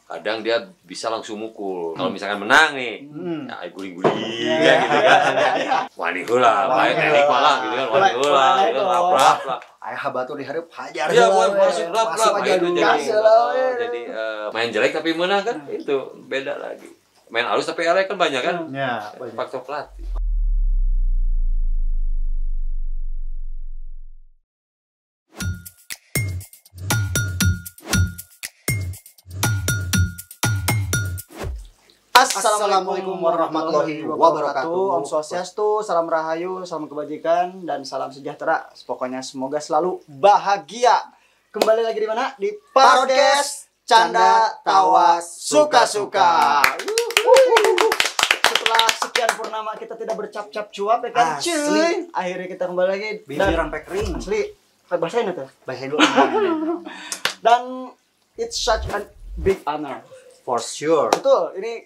kadang dia bisa langsung mukul. Kalau misalkan menang nih, ya guling-guling ya gitu kan. Wani heula, bae teknik malah gitu kan. Wani heula, gitu rap lah. Aya batu di hareup hajar. Iya, buat masuk rap aja itu dulu. jadi main jelek tapi menang kan itu beda lagi. Main halus tapi elek kan banyak kan. Ya, Faktor pelatih. Assalamualaikum warahmatullahi wabarakatuh. Om Swastiastu, salam rahayu, salam kebajikan, dan salam sejahtera. Pokoknya semoga selalu bahagia. Kembali lagi di mana? Di Podcast Canda Tawa Suka-Suka. Setelah sekian purnama kita tidak bercap-cap cuap ya kan? Asli. Cuy. Akhirnya kita kembali lagi. Bibir sampai kering. Asli. Bahasa ini tuh. Bahasa dulu. Dan it's such a big honor. For sure. Betul, ini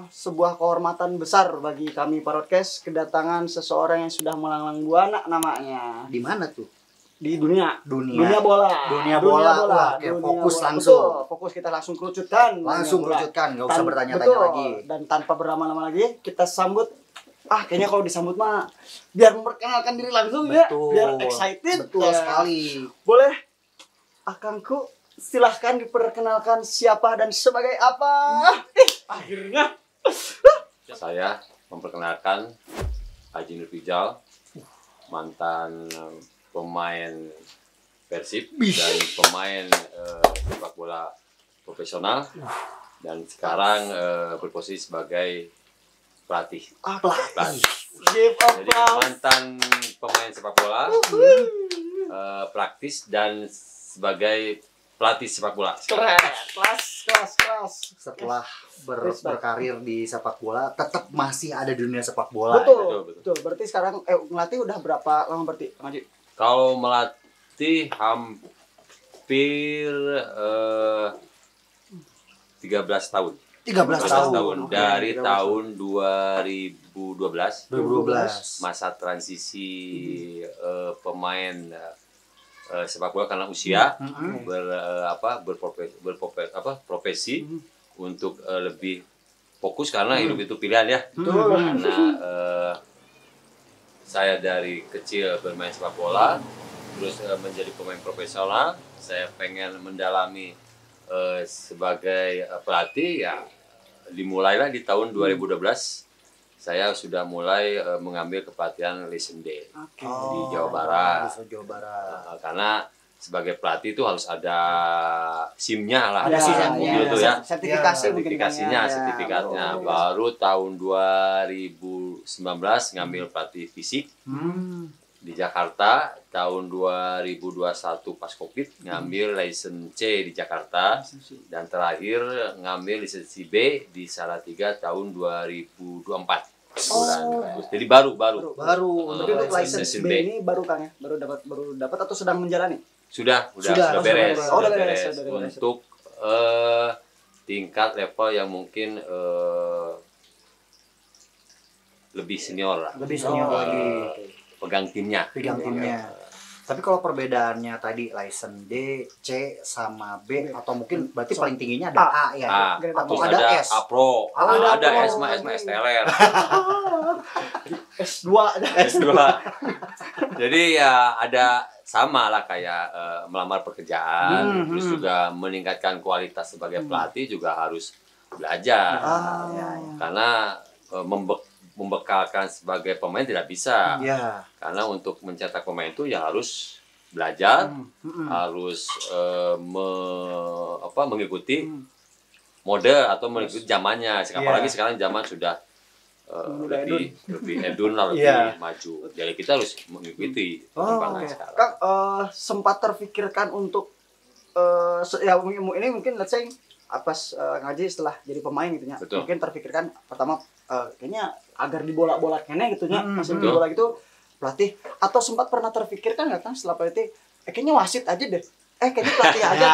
sebuah kehormatan besar bagi kami Podcast kedatangan seseorang yang sudah melanglang buana namanya Di mana tuh? di dunia Dunia bola. Dunia bola. Wah, oke, fokus langsung. Betul, fokus kita langsung kerucutkan. Langsung dunia bola. kerucutkan, nggak usah bertanya-tanya Betul, lagi. Dan tanpa berlama-lama lagi, kita sambut. Kayaknya kalau disambut mah biar memperkenalkan diri langsung ya, Betul. biar excited. Betul Ya. sekali. Boleh, Akangku silahkan diperkenalkan siapa dan sebagai apa. Akhirnya Saya memperkenalkan Haji Nurfijal, mantan pemain Persib dan pemain sepak bola profesional, dan sekarang berposisi sebagai pelatih. Pelatih. give Jadi applause. mantan pemain sepak bola, praktis, dan sebagai pelatih sepak bola. Keren, kelas. Setelah Respect. berkarir di sepak bola, tetap masih ada di dunia sepak bola. Betul. betul. Berarti sekarang ngelatih udah berapa lama berarti, Kang Haji? Kalau melatih hampir 13 tahun. 13 tahun. Oke, Dari 13 tahun 2012 2012. masa transisi pemain sepak bola karena usia profesi untuk lebih fokus karena hidup itu pilihan ya. Karena saya dari kecil bermain sepak bola, terus menjadi pemain profesional, saya pengen mendalami sebagai pelatih ya. Dimulailah di tahun 2012 saya sudah mulai mengambil kepelatihan Lesson Day di Jawa Barat. Di Jawa Barat. Karena sebagai pelatih itu harus ada SIM-nya lah. Ada mobil itu ya. sertifikasi mungkin kan Sertifikasinya, ya. sertifikatnya. Betul. Baru tahun 2019 ngambil pelatih fisik di Jakarta. Tahun 2021 pas Covid ngambil license C di Jakarta, dan terakhir ngambil lisensi B di Salatiga tahun 2024 bulan Agustus. Jadi baru. Baru Tapi untuk license license B B. ini baru Kang ya? Baru dapat atau sedang menjalani? Sudah Sudah beres. beres. Oh, udah Sudah beres, beres. sudah beres. Untuk tingkat level yang mungkin lebih senior lah. Lebih senior lagi. Pegang timnya. Pegang timnya. Tapi kalau perbedaannya tadi license D, C sama B, atau mungkin berarti paling tingginya ada A ya. A, Atau terus ada ada S. A Pro, Ada ada Pro. S mah STLR, S2. S2. Jadi ya ada sama lah kayak melamar pekerjaan, terus juga meningkatkan kualitas sebagai pelatih juga harus belajar. Karena membekalkan sebagai pemain tidak bisa. Iya. Karena untuk mencetak pemain itu ya harus belajar, harus mengikuti mode atau mengikuti zamannya. Apalagi sekarang zaman sudah lebih edun lah, lebih maju. Jadi kita harus mengikuti perkembangan sekarang. Kang sempat terfikirkan untuk ya ini mungkin let's say pas ngaji setelah jadi pemain gitu ya. Betul. Mungkin terfikirkan pertama kayaknya agar di bola-bola kene gitu ya, masih di betul. bola gitu pelatih, atau sempat pernah terfikirkan nggak Kang setelah pelatih kayaknya wasit aja deh. Kayaknya pelatih aja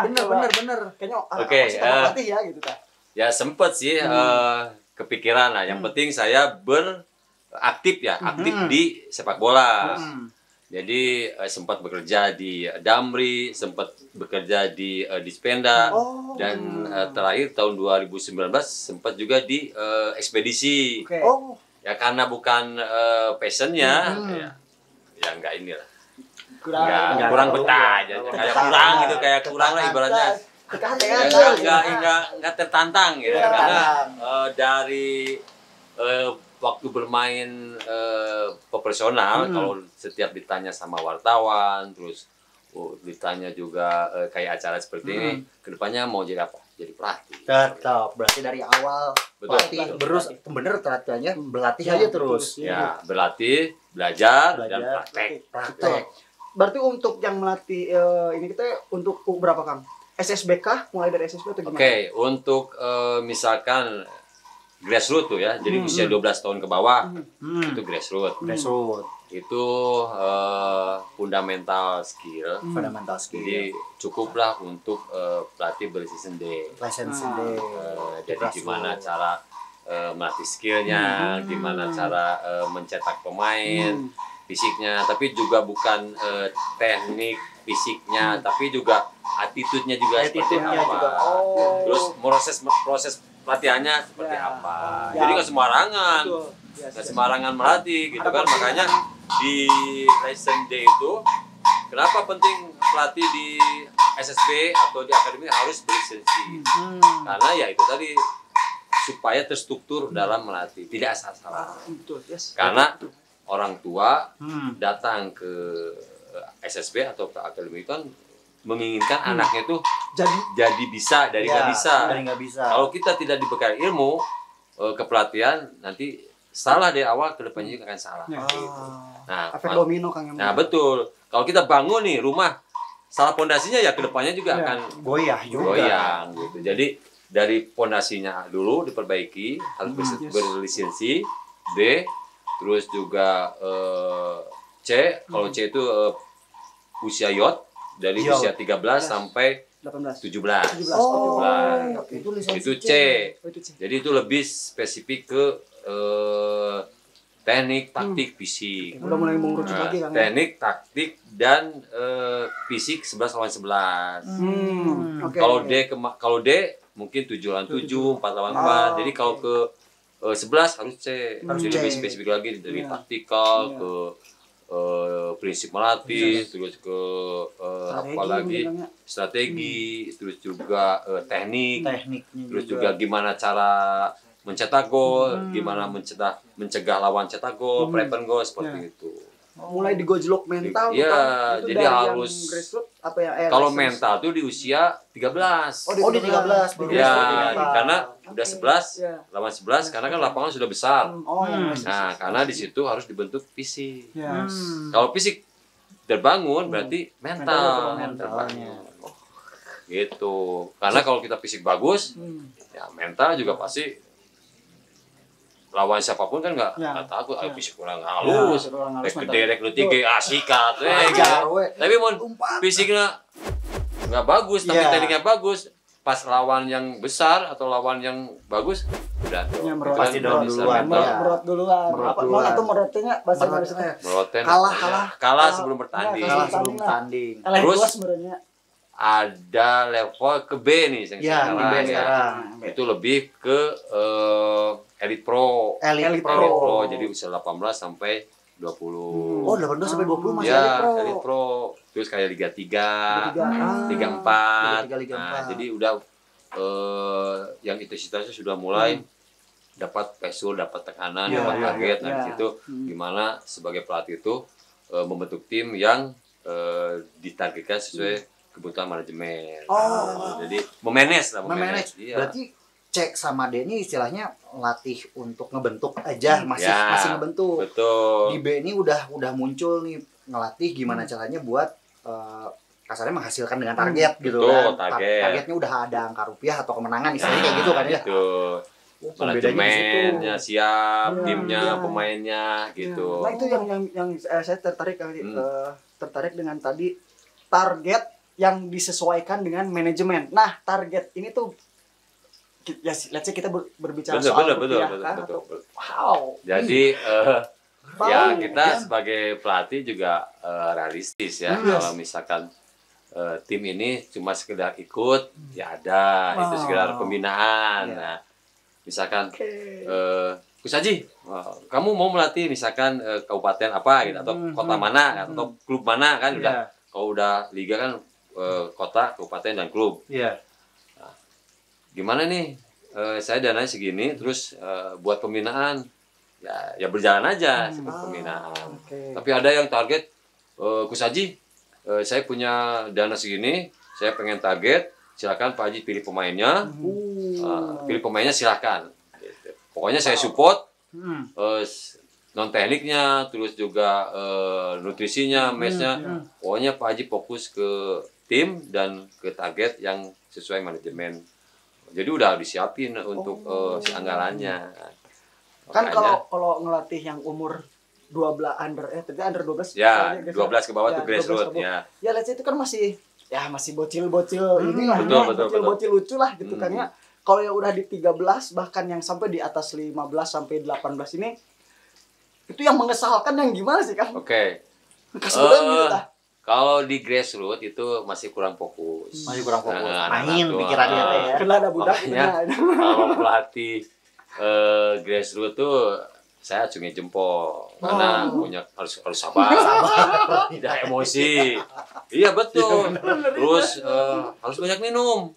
gitu. Bener. Kayaknya Oke, wasit sama pelatih ya gitu kan. Ya sempet sih kepikiran lah. Yang penting saya aktif di sepak bola. Jadi sempat bekerja di Damri, sempat bekerja di Dispenda, dan terakhir tahun 2019 sempat juga di ekspedisi. Oke. Oh, Ya karena bukan passionnya, ya nggak inilah. Kurang betah aja, kayak kurang gitu, kayak kurang lah ibaratnya. Nggak tertantang gitu, karena dari waktu bermain profesional, kalau setiap ditanya sama wartawan, terus ditanya juga kayak acara seperti ini, kedepannya mau jadi apa? Jadi pelatih. tetap. Berarti dari awal Betul. bener latihannya berlatih aja terus. Ya, berlatih, belajar, dan praktek. Praktek. Berarti untuk yang melatih ini kita untuk berapa Kang? SSB kah? Mulai dari SSB atau gimana? Oke, untuk misalkan grassroots tuh ya, jadi usia 12 tahun ke bawah, itu grassroots. Grassroots, Itu fundamental skill. fundamental skill. Jadi cukuplah untuk pelatih berlisensi D. License Jadi gimana cara melatih skillnya, gimana cara mencetak pemain, fisiknya, tapi juga bukan teknik fisiknya, tapi juga attitude-nya juga seperti Attitude-nya apa. juga. Terus proses latihannya seperti apa. Ya. Jadi nggak sembarangan. Betul. Yes, Nggak sembarangan melatih gitu kan, makanya di license D itu kenapa penting pelatih di SSB atau di akademi harus berlisensi, karena ya itu tadi supaya terstruktur dalam melatih, tidak asal-asalan. Betul, yes. Karena orang tua datang ke SSB atau ke akademi kan menginginkan anaknya tuh jadi bisa dari nggak bisa. Dari nggak bisa. Kalau kita tidak dibekali ilmu kepelatihan, nanti salah dari awal, kedepannya juga akan salah. Ya. Gitu. Nah, Efek domino Kang yang nah betul. Kalau kita bangun nih rumah, salah pondasinya ya kedepannya juga akan goyah juga. goyang gitu. Jadi dari pondasinya dulu diperbaiki, harus berlisensi B, terus juga C. Kalau C itu usia YOT dari usia 13 sampai 18. 17. 17. Oh, 17. itu lisensi Itu C. Oh, itu C. Jadi itu lebih spesifik ke teknik, taktik, fisik. Udah mulai mengerucut Nah, lagi Kang. teknik, taktik, dan fisik 11 lawan 11. Oke. Kalau D mungkin 7 lawan 7, 4 lawan 4. Jadi kalau ke 11 harus C. Harus C. lebih spesifik lagi dari Iya. taktikal Iya. ke prinsip melatih, terus ke apa lagi? mungkin, Kang, ya. Strategi, terus juga teknik, tekniknya terus juga gimana cara mencetak gol, gimana mencegah lawan cetak gol, prevent gol seperti itu. Mulai digojlok mental Iya, Kang. Itu jadi dari harus yang grassroots apa ya? Kalau license. mental tuh di usia 13. Oh, di 13 baru Ya, mental. karena udah 11 Iya. lawan 11 karena kan lapangan sudah besar. Oh, yang Nah, karena di situ harus dibentuk fisik. Yes. Kalau fisik terbangun berarti mental Mentalnya. terbangun. Gitu. Karena kalau kita fisik bagus, ya mental juga pasti lawan siapapun kan nggak takut, fisik kurang halus, rek gede, rek leutik, sikat, Ajar, we. tapi mau fisiknya nggak bagus, tapi tekniknya bagus, pas lawan yang besar atau lawan yang bagus, udah tuh. Ya, Itu pasti down bisa duluan, mental. ya. Merot duluan. Merot Apa duluan. atau merotnya bahasa Indonesia? Meroten, Kalah sebelum bertanding. kalah sebelum tanding. Terus sebenarnya. ada level ke B nih yang Ya, sekarang, di B ya. sekarang. Itu lebih ke Elite Pro. Elite Elite Pro. Pro. Jadi usia 18 sampai 20. Oh, 18 sampai 20 masih Ya, Elite Pro. Elite Pro. Terus kayak Liga 3, Liga 4. Liga 3, Liga Nah, 4. jadi udah yang intensitasnya sudah mulai dapat pressure, dapat tekanan, Ya, dapat ya, target. ya. Nah, di situ gimana sebagai pelatih itu membentuk tim yang ditargetkan sesuai kebutuhan manajemen. Jadi memanage lah, Memanage. Iya. Berarti cek sama D ini istilahnya latih untuk ngebentuk aja, masih Ya, masih ngebentuk. Betul. Di B ini udah muncul nih ngelatih gimana caranya buat kasarnya menghasilkan dengan target gitu Betul, kan. target. Targetnya udah ada angka rupiah atau kemenangan istilahnya kayak gitu kan ya. Gitu. Pembedanya di situ. Manajemennya siap, Iya, timnya, iya. pemainnya gitu. Nah, itu yang saya tertarik kali tertarik dengan tadi target yang disesuaikan dengan manajemen. Nah, target ini tuh ya let's say kita berbicara soal rupiah kan, atau wow. Jadi Ya kita sebagai pelatih juga realistis ya. Kalau misalkan tim ini cuma sekedar ikut, ya ada itu sekedar pembinaan. Nah, misalkan Gus Haji, kamu mau melatih misalkan kabupaten apa gitu atau kota mana atau klub mana kan udah. Kalau udah liga kan kota, kabupaten dan klub. Nah, gimana nih? Saya dananya segini, terus buat pembinaan ya berjalan aja seperti pembinaan. Tapi ada yang target Gus Haji, saya punya dana segini, saya pengen target, silakan Pak Haji pilih pemainnya, pilih pemainnya silakan. Gitu. Pokoknya saya support non tekniknya, terus juga nutrisinya, mesnya. Pokoknya Pak Haji fokus ke tim dan ke target yang sesuai manajemen. Jadi udah disiapin untuk si anggarannya. Kan kalau ngelatih yang umur 12 under 12 ya 12 ke bawah tuh grassroots ya. Ya let's say itu kan masih bocil-bocil inilah bocil-bocil lucu lah gitu kan ya. Kalau yang udah di 13 bahkan yang sampai di atas 15 sampai 18 ini itu yang mengesalkan yang gimana sih kan? Oke. Kalau di grassroots itu masih kurang fokus. Main pikirannya ya. Kena ada budak. Kalau pelatih grassroots tuh saya acungin jempol karena harus sabar, tidak emosi. Iya betul. Terus harus banyak minum.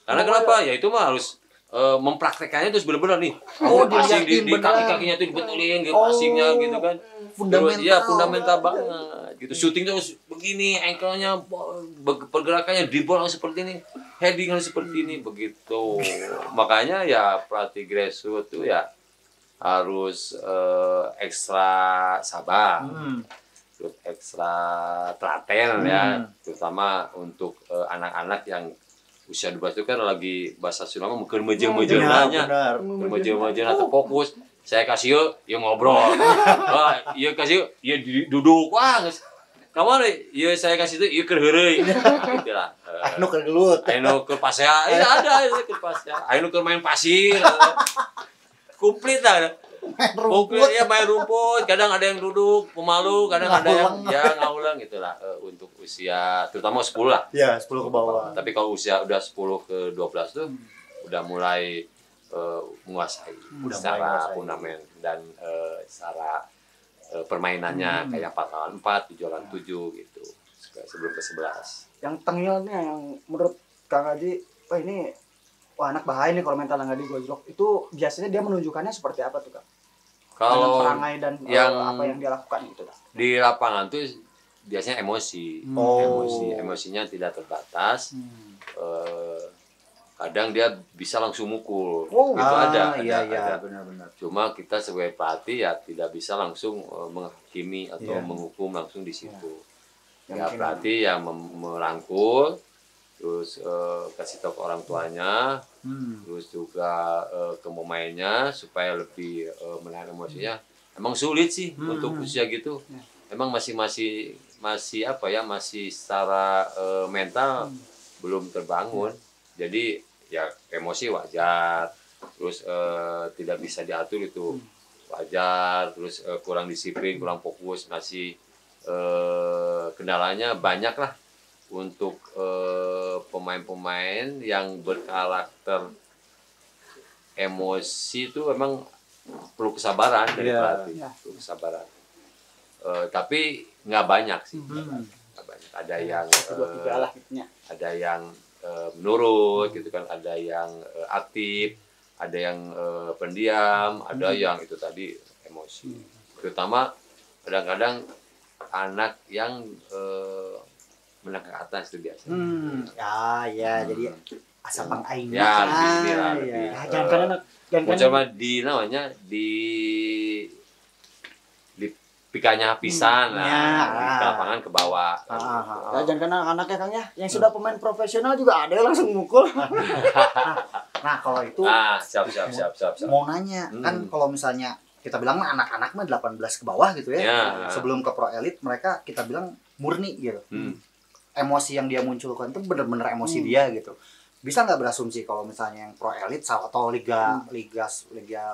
Karena kenapa? Ya itu mah harus mempraktekannya terus benar-benar nih. Passing di kaki-kakinya tuh dibetulin, passingnya gitu kan. Terus iya fundamental banget. Gitu shooting terus begini, ankle-nya, pergerakannya dribble harus seperti ini, heading harus seperti ini, begitu. Makanya ya pelatih grassroots tuh ya harus ekstra sabar, terus ekstra telaten ya, terutama untuk anak-anak yang usia 12 itu kan lagi bahasa Sunda mah meukeun meujeuh-meujeuhnanya, meujeuh-meujeuhna terfokus. Saya kasih yuk ngobrol, iya kasih iya duduk, wah kamu iya saya kasih itu iya keur heureuy, gitu lah. Anu keur gelut, anu keur pasea, iya ada itu keur pasea, anu keur main pasir, komplit lah. Komplit ya main rumput, kadang ada yang duduk pemalu, kadang ada yang ya ngaulang gitulah untuk usia terutama 10 lah. Ya 10 ke bawah. Tapi kalau usia udah 10 ke 12 tuh udah mulai menguasai secara fundament dan secara permainannya kayak 4 lawan 4, 7 lawan 7 gitu sebelum ke 11. Yang tengilnya yang menurut Kang Haji, anak bahaya nih kalau mental nggak digojlok. Itu biasanya dia menunjukkannya seperti apa tuh Kang? Kalau perangai dan apa yang dia lakukan gitu Kang? Di lapangan tuh biasanya emosi, emosinya tidak terbatas. Kadang dia bisa langsung mukul, itu ada. Benar-benar. Cuma kita sebagai pelatih ya tidak bisa langsung menghakimi atau menghukum langsung di situ. Ya pelatih yang merangkul, terus kasih tahu ke orang tuanya, terus juga ke pemainnya supaya lebih menahan emosinya. Emang sulit sih untuk usia gitu. Emang masih apa ya, masih secara mental belum terbangun. Jadi ya emosi wajar, terus tidak bisa diatur itu wajar, terus kurang disiplin, kurang fokus, masih kendalanya banyak lah untuk pemain-pemain yang berkarakter emosi itu memang perlu kesabaran dari pelatih, perlu kesabaran. Tapi nggak banyak sih, nggak banyak. Ada yang menurut gitu kan, ada yang aktif, ada yang pendiam, ada yang itu tadi emosi. Terutama kadang-kadang anak yang menengah ke atas itu biasa. Jadi asapang aing. Ya, lebih. Jangan coba di namanya di pikanya pisan di lapangan ke bawah. Jangan kena anaknya Kang ya, yang sudah pemain profesional juga ada yang langsung mukul. Nah kalau itu siap. Mau nanya, kan kalau misalnya kita bilang anak-anak mah 18 ke bawah gitu ya. Sebelum ke pro elite mereka kita bilang murni gitu. Emosi yang dia munculkan itu benar-benar emosi dia gitu. bisa nggak berasumsi kalau misalnya yang pro elit atau liga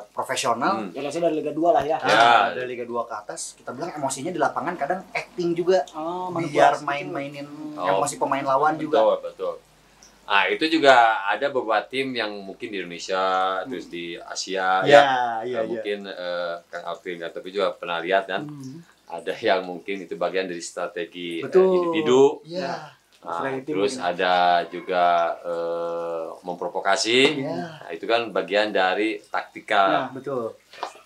profesional Ya biasanya dari Liga 2 lah ya. dari Liga 2 ke atas, kita bilang emosinya di lapangan kadang acting juga, biar manipulasi main-mainin Oh, emosi pemain lawan juga. Betul. Ah, itu juga ada beberapa tim yang mungkin di Indonesia, terus di Asia mungkin Kang Alvin tapi juga pernah lihat kan, ada yang mungkin itu bagian dari strategi individu. Terus ada juga memprovokasi. Nah, itu kan bagian dari taktikal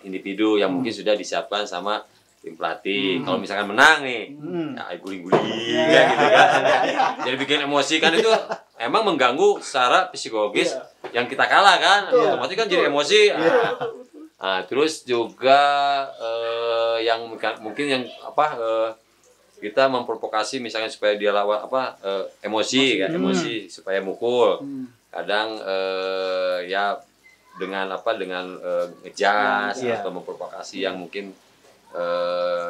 individu yang mungkin sudah disiapkan sama tim pelatih. Kalau misalkan menang nih, ya guling-guling gitu kan. Jadi bikin emosi kan, itu emang mengganggu secara psikologis yang kita kalah kan. Otomatis kan jadi emosi. Nah, terus juga yang mungkin yang kita memprovokasi misalnya supaya dia lawan emosi supaya mukul. Kadang ya dengan ngejas atau memprovokasi yang mungkin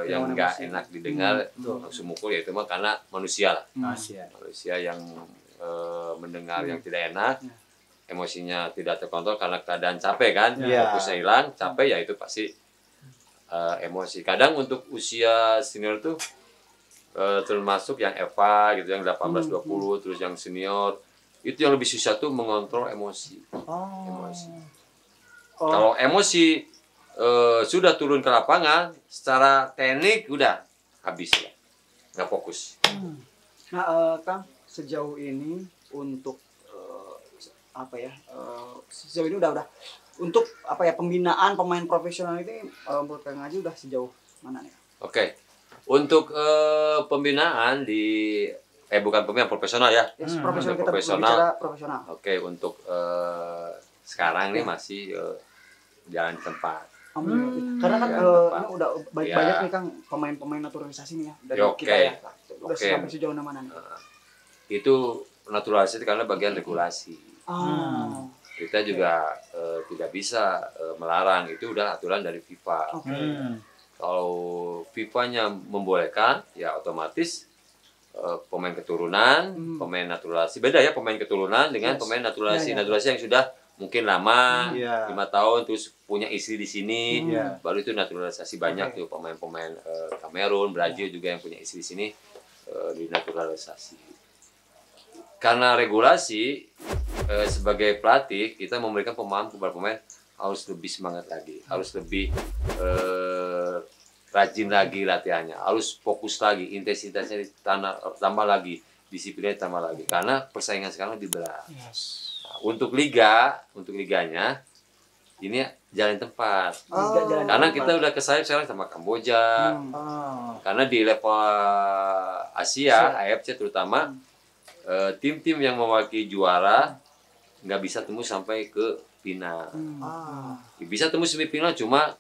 yang nggak enak didengar, langsung mukul, ya itu mah karena manusia lah. Manusia yang mendengar yang tidak enak, emosinya tidak terkontrol karena keadaan capek kan, fokusnya hilang, capek, ya itu pasti emosi. Kadang untuk usia senior tuh termasuk yang Eva gitu, yang 18-20, terus yang senior itu yang lebih susah tuh mengontrol emosi. Kalau emosi sudah turun ke lapangan, secara teknik udah habis ya, nggak fokus. Nah, Kang, sejauh ini untuk sejauh ini udah untuk pembinaan pemain profesional ini menurut Kang Haji udah sejauh mana nih? Oke. Untuk pembinaan bukan pemain profesional ya. Profesional, kita profesional. bicara profesional. Oke, untuk sekarang ini masih jalan di tempat. Karena kan ini udah banyak nih Kang pemain-pemain naturalisasi nih ya dari kita ya. Udah sampai sejauh mana nih? Itu naturalisasi karena bagian regulasi. Kita juga tidak bisa melarang, itu udah aturan dari FIFA. Kalau FIFA-nya membolehkan, ya otomatis pemain keturunan, pemain naturalisasi, beda ya pemain keturunan dengan pemain naturalisasi. Naturalisasi yang sudah mungkin lama, 5 tahun, terus punya istri di sini, baru itu naturalisasi. Banyak tuh pemain-pemain Kamerun, Brazil juga yang punya istri di sini, dinaturalisasi. Karena regulasi, sebagai pelatih kita memberikan pemahaman kepada pemain harus lebih semangat lagi, harus lebih rajin lagi latihannya, harus fokus lagi, intensitasnya tambah lagi, disiplinnya tambah lagi, karena persaingan sekarang lebih berat. Nah, untuk liganya ini jalan tempat. Karena kita udah kesaing sekarang sama Kamboja. Karena di level Asia, AFC terutama, tim-tim yang mewakili juara nggak bisa tembus sampai ke final. Bisa tembus semifinal cuma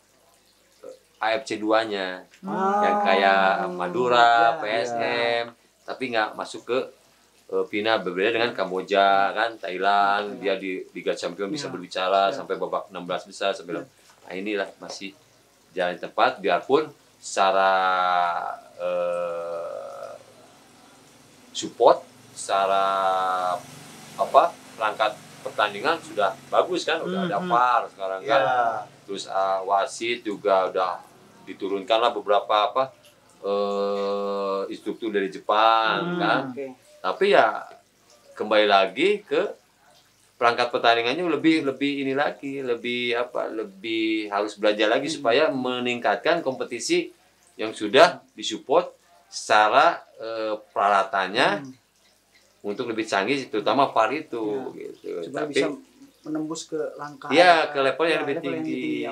AFC 2-nya, yang kayak Madura, PSM, tapi nggak masuk ke final. Berbeda dengan Kamboja kan, Thailand, dia di Liga Champion bisa berbicara sampai babak 16 besar sampai. Nah, inilah masih jalan tempat, biarpun secara support, secara perangkat pertandingan sudah bagus kan, udah ada VAR sekarang kan. Terus wasit juga udah diturunkan lah beberapa instruktur dari Jepang kan. Tapi ya kembali lagi ke perangkat pertandingannya lebih ini lagi, lebih harus belajar lagi supaya meningkatkan kompetisi yang sudah disupport secara peralatannya untuk lebih canggih, terutama VAR itu gitu. Supaya bisa menembus ke langkah ke level yang lebih tinggi.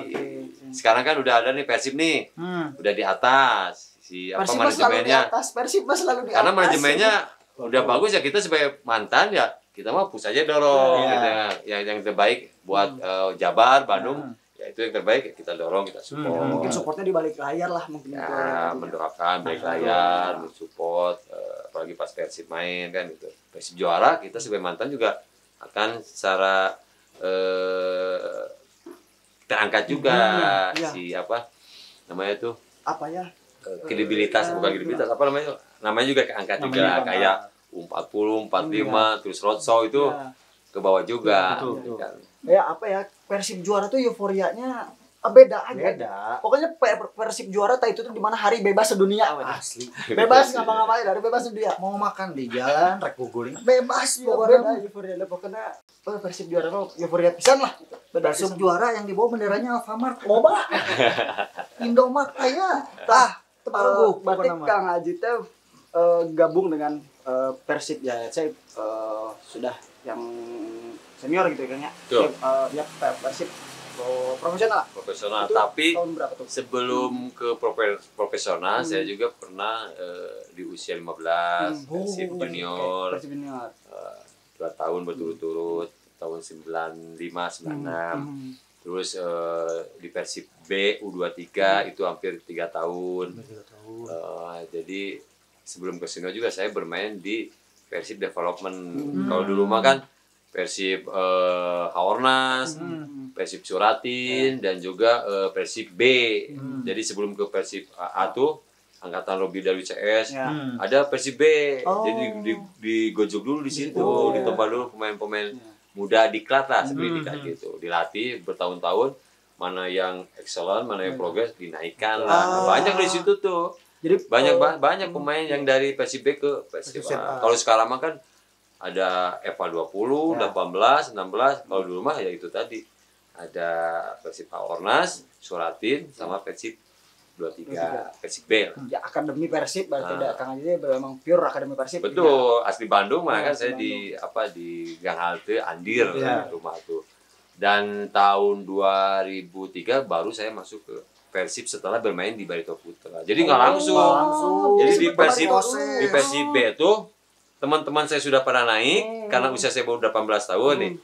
Sekarang kan udah ada nih Persib nih, udah di atas manajemennya. Persib selalu di atas. Karena manajemennya udah bagus ya, kita sebagai mantan ya kita mah push aja dorong gitu ya. Yang terbaik buat Jabar, Bandung, ya itu yang terbaik, kita dorong, kita support. Mungkin supportnya di balik layar lah mungkin. Ya, mendoakan balik layar, mensupport, apalagi pas Persib main kan gitu. Persib juara, kita sebagai mantan juga akan secara terangkat juga kredibilitas, bukan kredibilitas, namanya juga keangkat juga, kayak U40, 45, terus roadshow itu ke bawah juga. Betul. Kan. Ya apa ya, Persib juara tuh euforianya beda aja. Beda. Pokoknya Persib juara itu tuh dimana hari bebas sedunia. Asli. Bebas ngapa-ngapain, hari bebas sedunia. Mau makan di jalan, rek guguling. Bebas Iya, pokoknya. beda euforia pokoknya. Persib juara tuh euforia pisan lah. Beda Persib pisan. juara yang dibawa benderanya Alfamart. Loba. Indomart aya. Tepalugu. Berarti Kang Aji teh gabung dengan Persib ya. Saya sudah yang senior gitu ya Kang ya. Betul. Ya Persib profesional. Profesional, Itu tapi tahun berapa tuh? sebelum ke profesional saya juga pernah di usia 15 Persib junior Persib junior. 2 tahun berturut-turut tahun 95 96. Terus di Persib B U23 itu hampir 3 tahun. Jadi sebelum ke senior juga saya bermain di Persib Development. Kalau dulu mah kan Persib Haornas, Persib Suratin, dan juga Persib B. Jadi sebelum ke Persib A tuh angkatan lebih dari CS, Ya. ada Persib B. Oh. Jadi digojok dulu di situ, Oh, ya. ditempa dulu pemain-pemain muda diklat lah, seperti diklat gitu. Dilatih bertahun-tahun, mana yang excellent, mana yang progres dinaikkan lah. Nah, banyak di situ tuh. Jadi Banyak pemain yang dari Persib B ke Persib A. Kalau sekarang mah kan ada EVA 20, 18, 16. Kalau dulu mah ya itu tadi. Ada Persib Haornas, Suratin, sama Persib 23, Persib B. ya akademi Persib berarti Nah. Kang Aji memang pure akademi Persib. Betul, asli Bandung mah kan Asli saya di Gang Halte Andir Iya. rumah tuh. Dan tahun 2003 baru saya masuk ke Persib setelah bermain di Barito Putra. Jadi nggak langsung. Jadi di Persib B itu teman-teman saya sudah pada naik karena usia saya baru 18 tahun nih.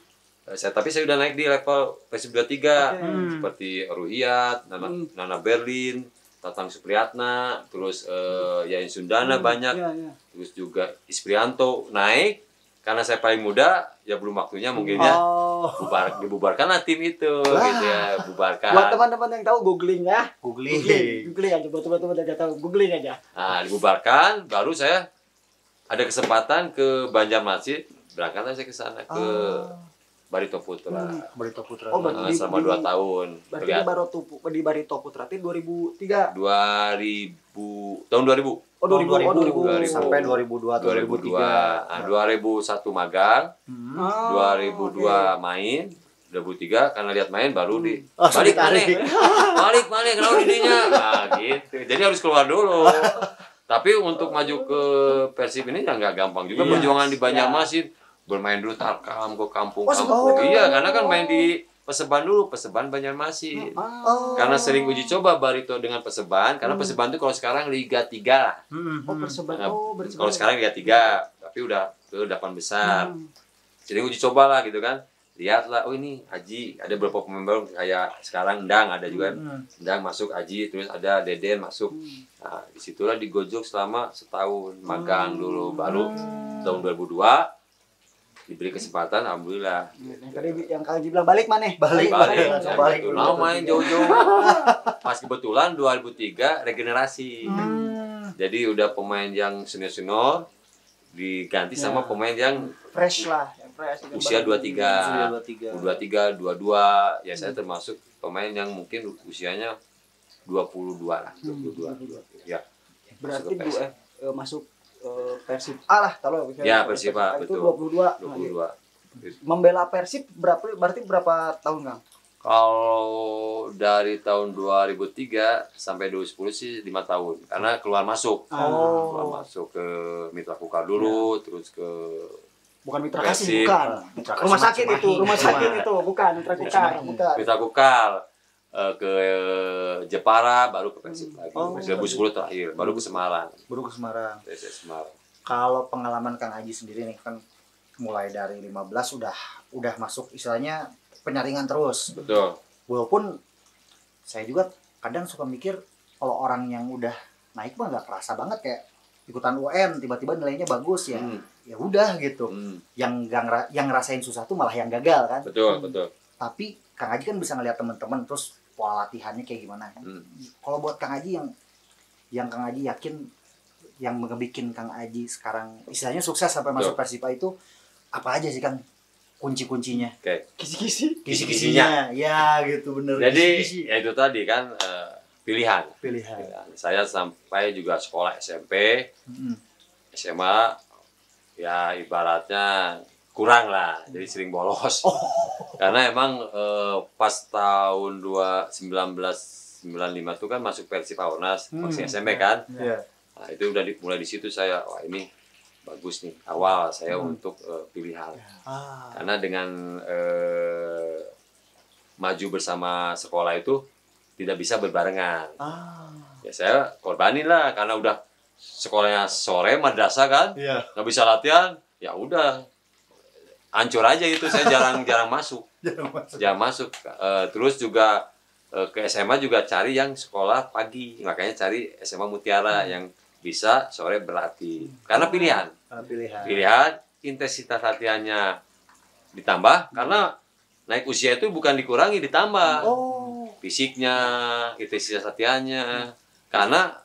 Tapi saya udah naik di level Persib 23 seperti Ruhiyat, Nana Berlin, Tatang Supriyatna, terus Yain Sundana banyak, Iya. terus juga Isprianto naik karena saya paling muda ya belum waktunya mungkin ya dibubarkanlah tim itu gitu ya, bubarkan. Buat teman-teman yang tahu googling ya. Googling. Googling aja buat teman-teman yang tahu googling aja. Nah, dibubarkan baru saya ada kesempatan ke Banjarmasin, berangkatlah saya ke sana ke Barito Putra. Barito Putra. Oh, berarti Selama 2 tahun. Berarti di Barito Putra itu 2003. 2000 tahun 2000. Oh 2000. Sampai 2002 atau 2002. 2003. 2001 magang, 2002 main, 2003 karena lihat main baru di balik kenapa dirinya. Nah, gitu. Jadi harus keluar dulu. Tapi untuk maju ke Persib ini ya nggak gampang juga perjuangan di Banjarmasin. Bermain dulu tarkam ke kampung. Iya, karena kan main di Perseban dulu, Perseban Banjarmasin. Karena sering uji coba Barito dengan Perseban, karena Perseban itu kalau sekarang Liga 3 lah. Oh Perseban. Kalau sekarang Liga 3, tapi udah ke 8 besar. Jadi uji coba lah gitu kan. Lihatlah, oh ini Aji, ada beberapa pemain baru kayak sekarang Endang ada juga. Endang masuk, Aji, terus ada Deden masuk. Nah, disitulah digojok selama setahun magang dulu, baru tahun 2002 diberi kesempatan, alhamdulillah. Tadi yang Kang Aji bilang balik mana? Balik. Nah, main jauh-jauh. Pas kebetulan 2003 regenerasi. Jadi udah pemain yang senior diganti sama pemain yang Fresh lah, yang fresh. usia 23, 23, 22. Ya saya termasuk pemain yang mungkin usianya 22 lah, 22. Ya. Berarti masuk Persib A lah kalau Ya, Persib A, itu betul. 22. 22. Membela Persib berarti berapa tahun, Kang? Kalau dari tahun 2003 sampai 2010 sih 5 tahun karena keluar masuk. Keluar masuk ke Mitra Kukar dulu, terus ke Bukan Mitra Persib. Kasih, bukan. Rumah sakit itu, bukan Mitra Kukar, bukan. Mitra Kukar ke Jepara, baru ke Persib lagi. 2010 terakhir, baru ke Semarang. PSS Semarang. Kalau pengalaman Kang Aji sendiri nih kan mulai dari 15 udah masuk istilahnya penyaringan terus. Betul. Walaupun saya juga kadang suka mikir kalau orang yang udah naik mah nggak kerasa banget kayak ikutan UN tiba-tiba nilainya bagus ya. Ya udah gitu. Yang ngerasain susah tuh malah yang gagal kan. Betul. Tapi Kang Aji kan bisa ngeliat teman-teman terus pola latihannya kayak gimana. Kalau buat Kang Aji yang Kang Aji yakin yang ngebikin Kang Aji sekarang istilahnya sukses sampai masuk Persipa itu apa aja sih Kang? kunci-kuncinya. Oke. Kisi-kisi. Kisi-kisinya. Ya gitu bener. Jadi Kisi-kisi. ya itu tadi kan pilihan. Pilihan. Saya sampai juga sekolah SMP, SMA, ya ibaratnya kurang lah, jadi sering bolos. Karena emang pas tahun 1995 itu kan masuk Persib Aornas, masih SMP kan. Iya. Nah, itu udah mulai di situ saya, wah ini bagus nih, awal saya untuk pilihan. Karena dengan maju bersama sekolah itu tidak bisa berbarengan. Ya saya korbanin lah, karena udah sekolahnya sore, madrasah kan, nggak bisa latihan, ya udah hancur aja itu, saya jarang masuk. Jarang masuk. Terus juga ke SMA juga cari yang sekolah pagi, makanya cari SMA Mutiara yang bisa sore berlatih. Karena pilihan, intensitas latihannya ditambah, karena naik usia itu bukan dikurangi, ditambah. Fisiknya, intensitas latihannya. Karena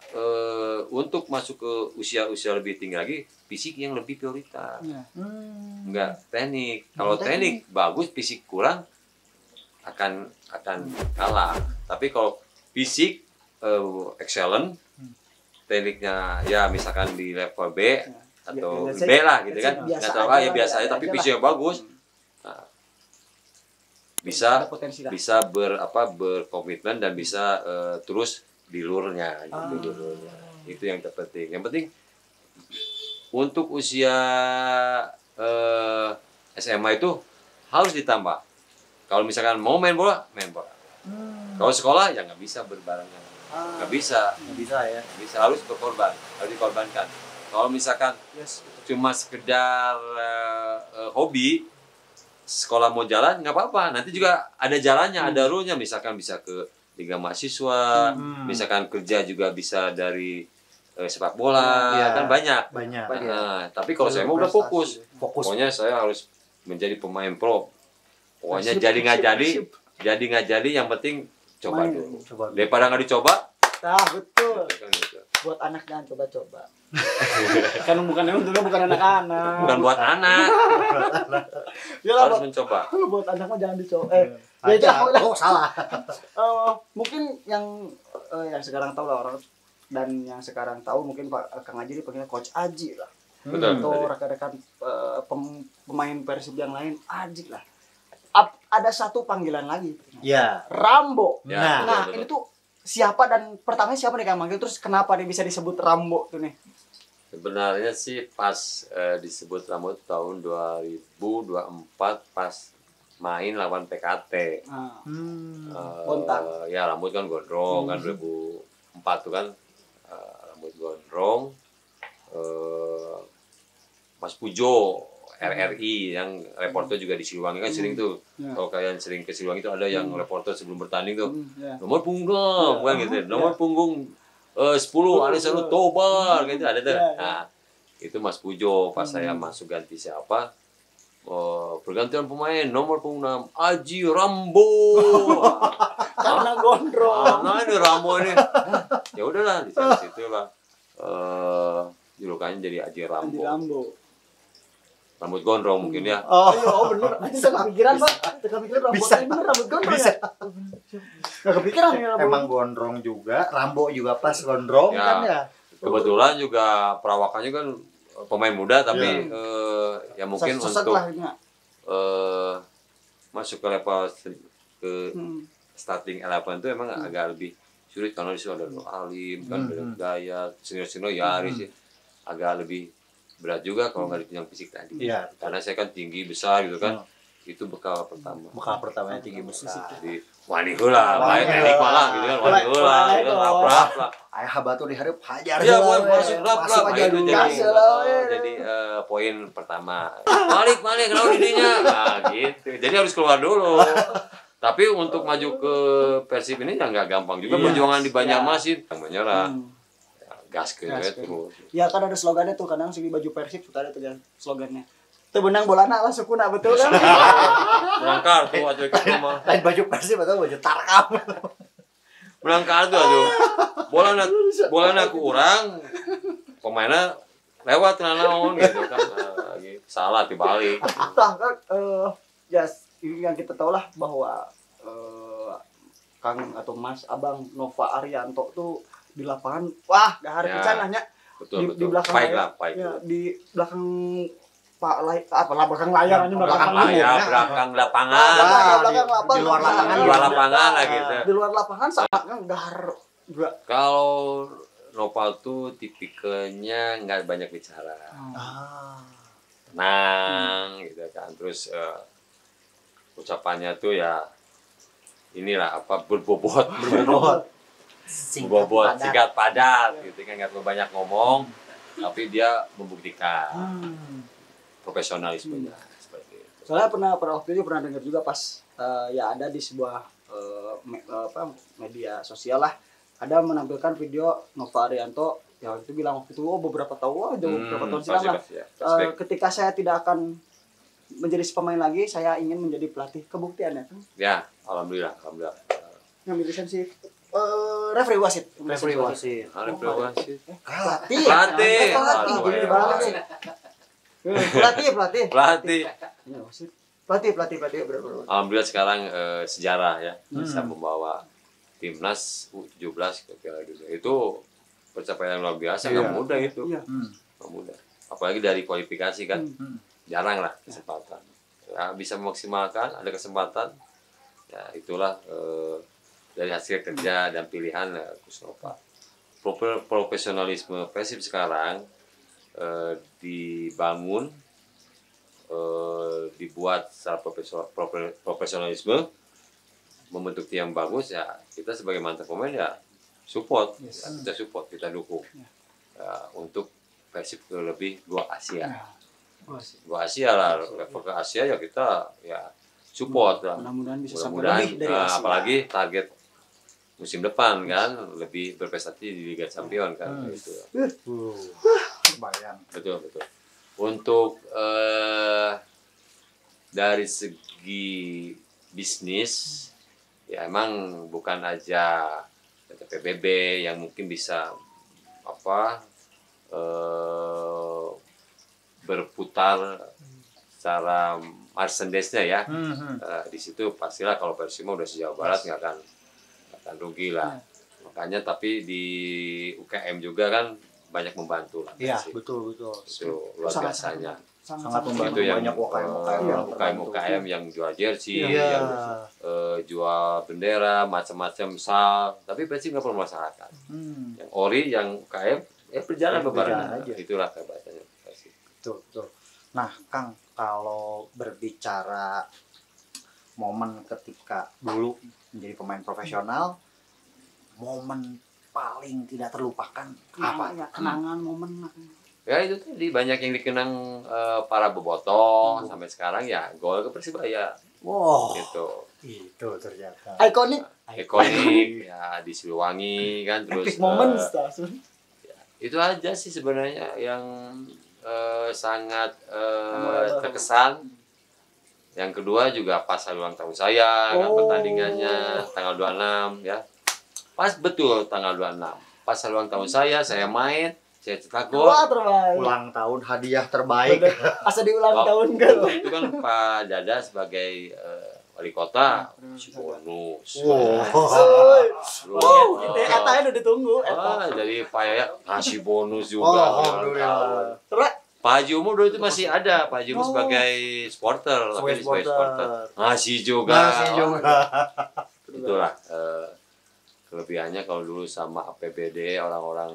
untuk masuk ke usia lebih tinggi lagi, fisik yang lebih prioritas. Enggak teknik. Kalau teknik bagus, fisik kurang, akan kalah. Tapi kalau fisik excellent, tekniknya ya misalkan di level B atau B lah gitu kan, nggak tahu ya biasa aja, tapi fisiknya bagus, nah, bisa berkomitmen dan bisa terus di lurnya gitu. Itu yang terpenting. Yang penting untuk usia SMA itu harus ditambah. Kalau misalkan mau main bola. Kalau sekolah ya nggak bisa berbarengan, nggak bisa ya. Bisa, harus berkorban, harus dikorbankan. Kalau misalkan cuma sekedar hobi, sekolah mau jalan nggak apa-apa. Nanti juga ada jalannya, ada rule-nya. Misalkan bisa ke liga mahasiswa, misalkan kerja juga bisa dari sepak bola, kan banyak. Tapi kalau saya mau udah fokus. Pokoknya saya harus menjadi pemain pro. Pokoknya jadi nggak jadi, yang penting coba dulu. Daripada nggak dicoba. Nah, betul. Buat anak jangan coba-coba. Kan bukan anak-anak. Bukan buat anak. Harus mencoba. Buat anak mah jangan dicoba. Salah. Mungkin yang sekarang tahu lah orang, dan yang sekarang tahu mungkin Pak Kang Aji dipanggilnya Coach Aji lah. Betul. Atau rekan-rekan pemain Persib yang lain, Aji lah. Ada satu panggilan lagi. Ya. Rambo. Ya, nah, betul. ini tuh siapa, dan pertamanya siapa nih yang manggil, terus kenapa dia bisa disebut Rambo tuh nih? Sebenarnya sih pas disebut Rambo tahun 2024 pas main lawan PKT. Bontang. Ya rambut kan gondrong kan, 2004 tuh kan rambut gondrong. Mas Pujo RRI yang reporter juga di Siliwangi kan sering tuh. Kalau kalian sering ke Siliwangi itu ada yang reporter sebelum bertanding tuh. Nomor punggung bukan gitu. Nomor punggung 10 Alisanu Tobar gitu ada tuh. Nah, itu Mas Pujo pas saya masuk ganti siapa? Pergantian pemain nomor punggung 6 Aji Rambo. Karena gondrong. Nah, ini Rambo ini. Ya udahlah di situ lah. Julukannya jadi Aji Rambo. Rambut gondrong mungkin ya. Bener. Itu kepikiran, Pak. Kepikiran rambut ini bener rambut gondrong ya. Nggak kepikiran ya. Emang gondrong juga, Rambo juga pas gondrong Ya, kan ya. kebetulan juga perawakannya kan pemain muda, tapi ya mungkin Susah untuk lah, masuk ke level ke starting 11 itu emang agak lebih sulit, karena di situ ada Nur Alim kan, ada Gaya, senior Yaris sih, agak lebih berat juga kalau nggak ditunjang fisik tadi. Karena saya kan tinggi besar gitu kan, itu bekal pertama. Bekal pertamanya tinggi besar. Jadi wani heula, bae teknik malah gitu kan, wani heula, gitu rap lah. Ayah batu di hareup hajar. Iya, masuk rap aja itu dulu. jadi poin pertama. Balik kalau didinya. Nah, gitu. Jadi harus keluar dulu. Tapi untuk maju ke Persib ini ya nggak gampang juga, perjuangan di Banjarmasin yang menyerah. Gas ke terus. Ya kan ada slogannya tuh, kadang sih di baju Persib suka ada tuh kan slogannya. Teu benang bolana lah sukuna, betul kan? Menang kartu atuh ke rumah. Lain baju Persib atau baju Tarkam. Menang kartu atuh. Bolana ku urang, pemainnya lewat naon gitu kan. Gitu. Salah dibalik. Tah kan ya yang kita tahu lah bahwa Kang atau Mas Abang Nova Arianto tuh di lapangan wah gahar Ya. pisan lah nya. Betul, Di belakang Baik layar. lah, baik. Ya, di belakang belakang layar aja Belakang layar, belakang lapangan. Di luar lapangan. Di luar lapangan lah gitu. Di luar lapangan sama kan gahar juga. Kalau Nopal tuh tipikalnya nggak banyak bicara, tenang gitu kan. Terus ucapannya tuh ya inilah apa berbobot, singkat padat gitu kan, nggak terlalu banyak ngomong, tapi dia membuktikan profesionalismenya seperti itu. Soalnya pernah waktu itu pernah dengar juga pas ya ada di sebuah media sosial lah, ada menampilkan video Nova Arianto ya itu bilang waktu itu beberapa tahun beberapa tahun silam lah, ketika saya tidak akan menjadi pemain lagi, saya ingin menjadi pelatih. Kebuktian ya kan? Ya, alhamdulillah. Ngambil lisensi referee wasit. Referee wasit. Pelatih. Pelatih. Alhamdulillah sekarang sejarah ya bisa membawa timnas U17 ke Piala Dunia. Itu pencapaian luar biasa, nggak mudah itu. Iya. Nggak mudah. Apalagi dari kualifikasi kan, jarang lah kesempatan. Ya, bisa memaksimalkan, ada kesempatan. Ya itulah dari hasil kerja dan pilihan Coach Nova. Profesionalisme Persib sekarang dibangun, dibuat secara profesionalisme, membentuk tim yang bagus ya. Kita sebagai mantan pemain ya support, ya, kita support, kita dukung ya, untuk Persib ke lebih dua Asia. Dua Asia lah, level ke Asia ya kita ya support lah. Mudah-mudahan bisa sampai Mudah-mudahan, lebih dari Asia. apalagi target musim depan kan lebih berprestasi di Liga Champions kan gitu. Bayang. Betul. Untuk dari segi bisnis ya emang bukan aja PBB yang mungkin bisa berputar secara merchandise-nya ya. Di situ pastilah kalau Persima udah sejauh barat nggak akan rugi lah. Makanya tapi di UKM juga kan banyak membantu lah. Iya, betul. Itu luar biasanya. Sangat membantu Itu yang banyak UKM yang jual jersey, Iya. yang jual bendera, macam-macam sal. Tapi Persib nggak perlu masyarakat. Yang ori, yang UKM, berjalan bebarengan. Itulah kehebatannya Persib. Betul. Nah, Kang, kalau berbicara momen ketika dulu menjadi pemain profesional, momen paling tidak terlupakan apa? Kenangan momen. Ya itu tadi banyak yang dikenang para bobotoh sampai sekarang ya gol ke Persibaya. Wow. Gitu. Itu ternyata. Ikonik ya di Siliwangi kan terus epic moments ya, itu aja sih sebenarnya yang sangat terkesan. Yang kedua juga pas ulang tahun saya kan pertandingannya tanggal 26 ya. Pas betul tanggal 26. Pas ulang tahun saya main, saya cetak gol. Ulang tahun hadiah terbaik. Asa diulang tahun kan. Itu kan Pak Dada sebagai wali kota si bonus. Kita katanya udah ditunggu. Jadi Pak Yaya ngasih bonus juga. Alhamdulillah. Terus Pak Haji Umur dulu itu masih ada. Pak Haji Umur sebagai supporter, tapi sebagai supporter ngasih juga. Itulah kelebihannya kalau dulu sama APBD orang-orang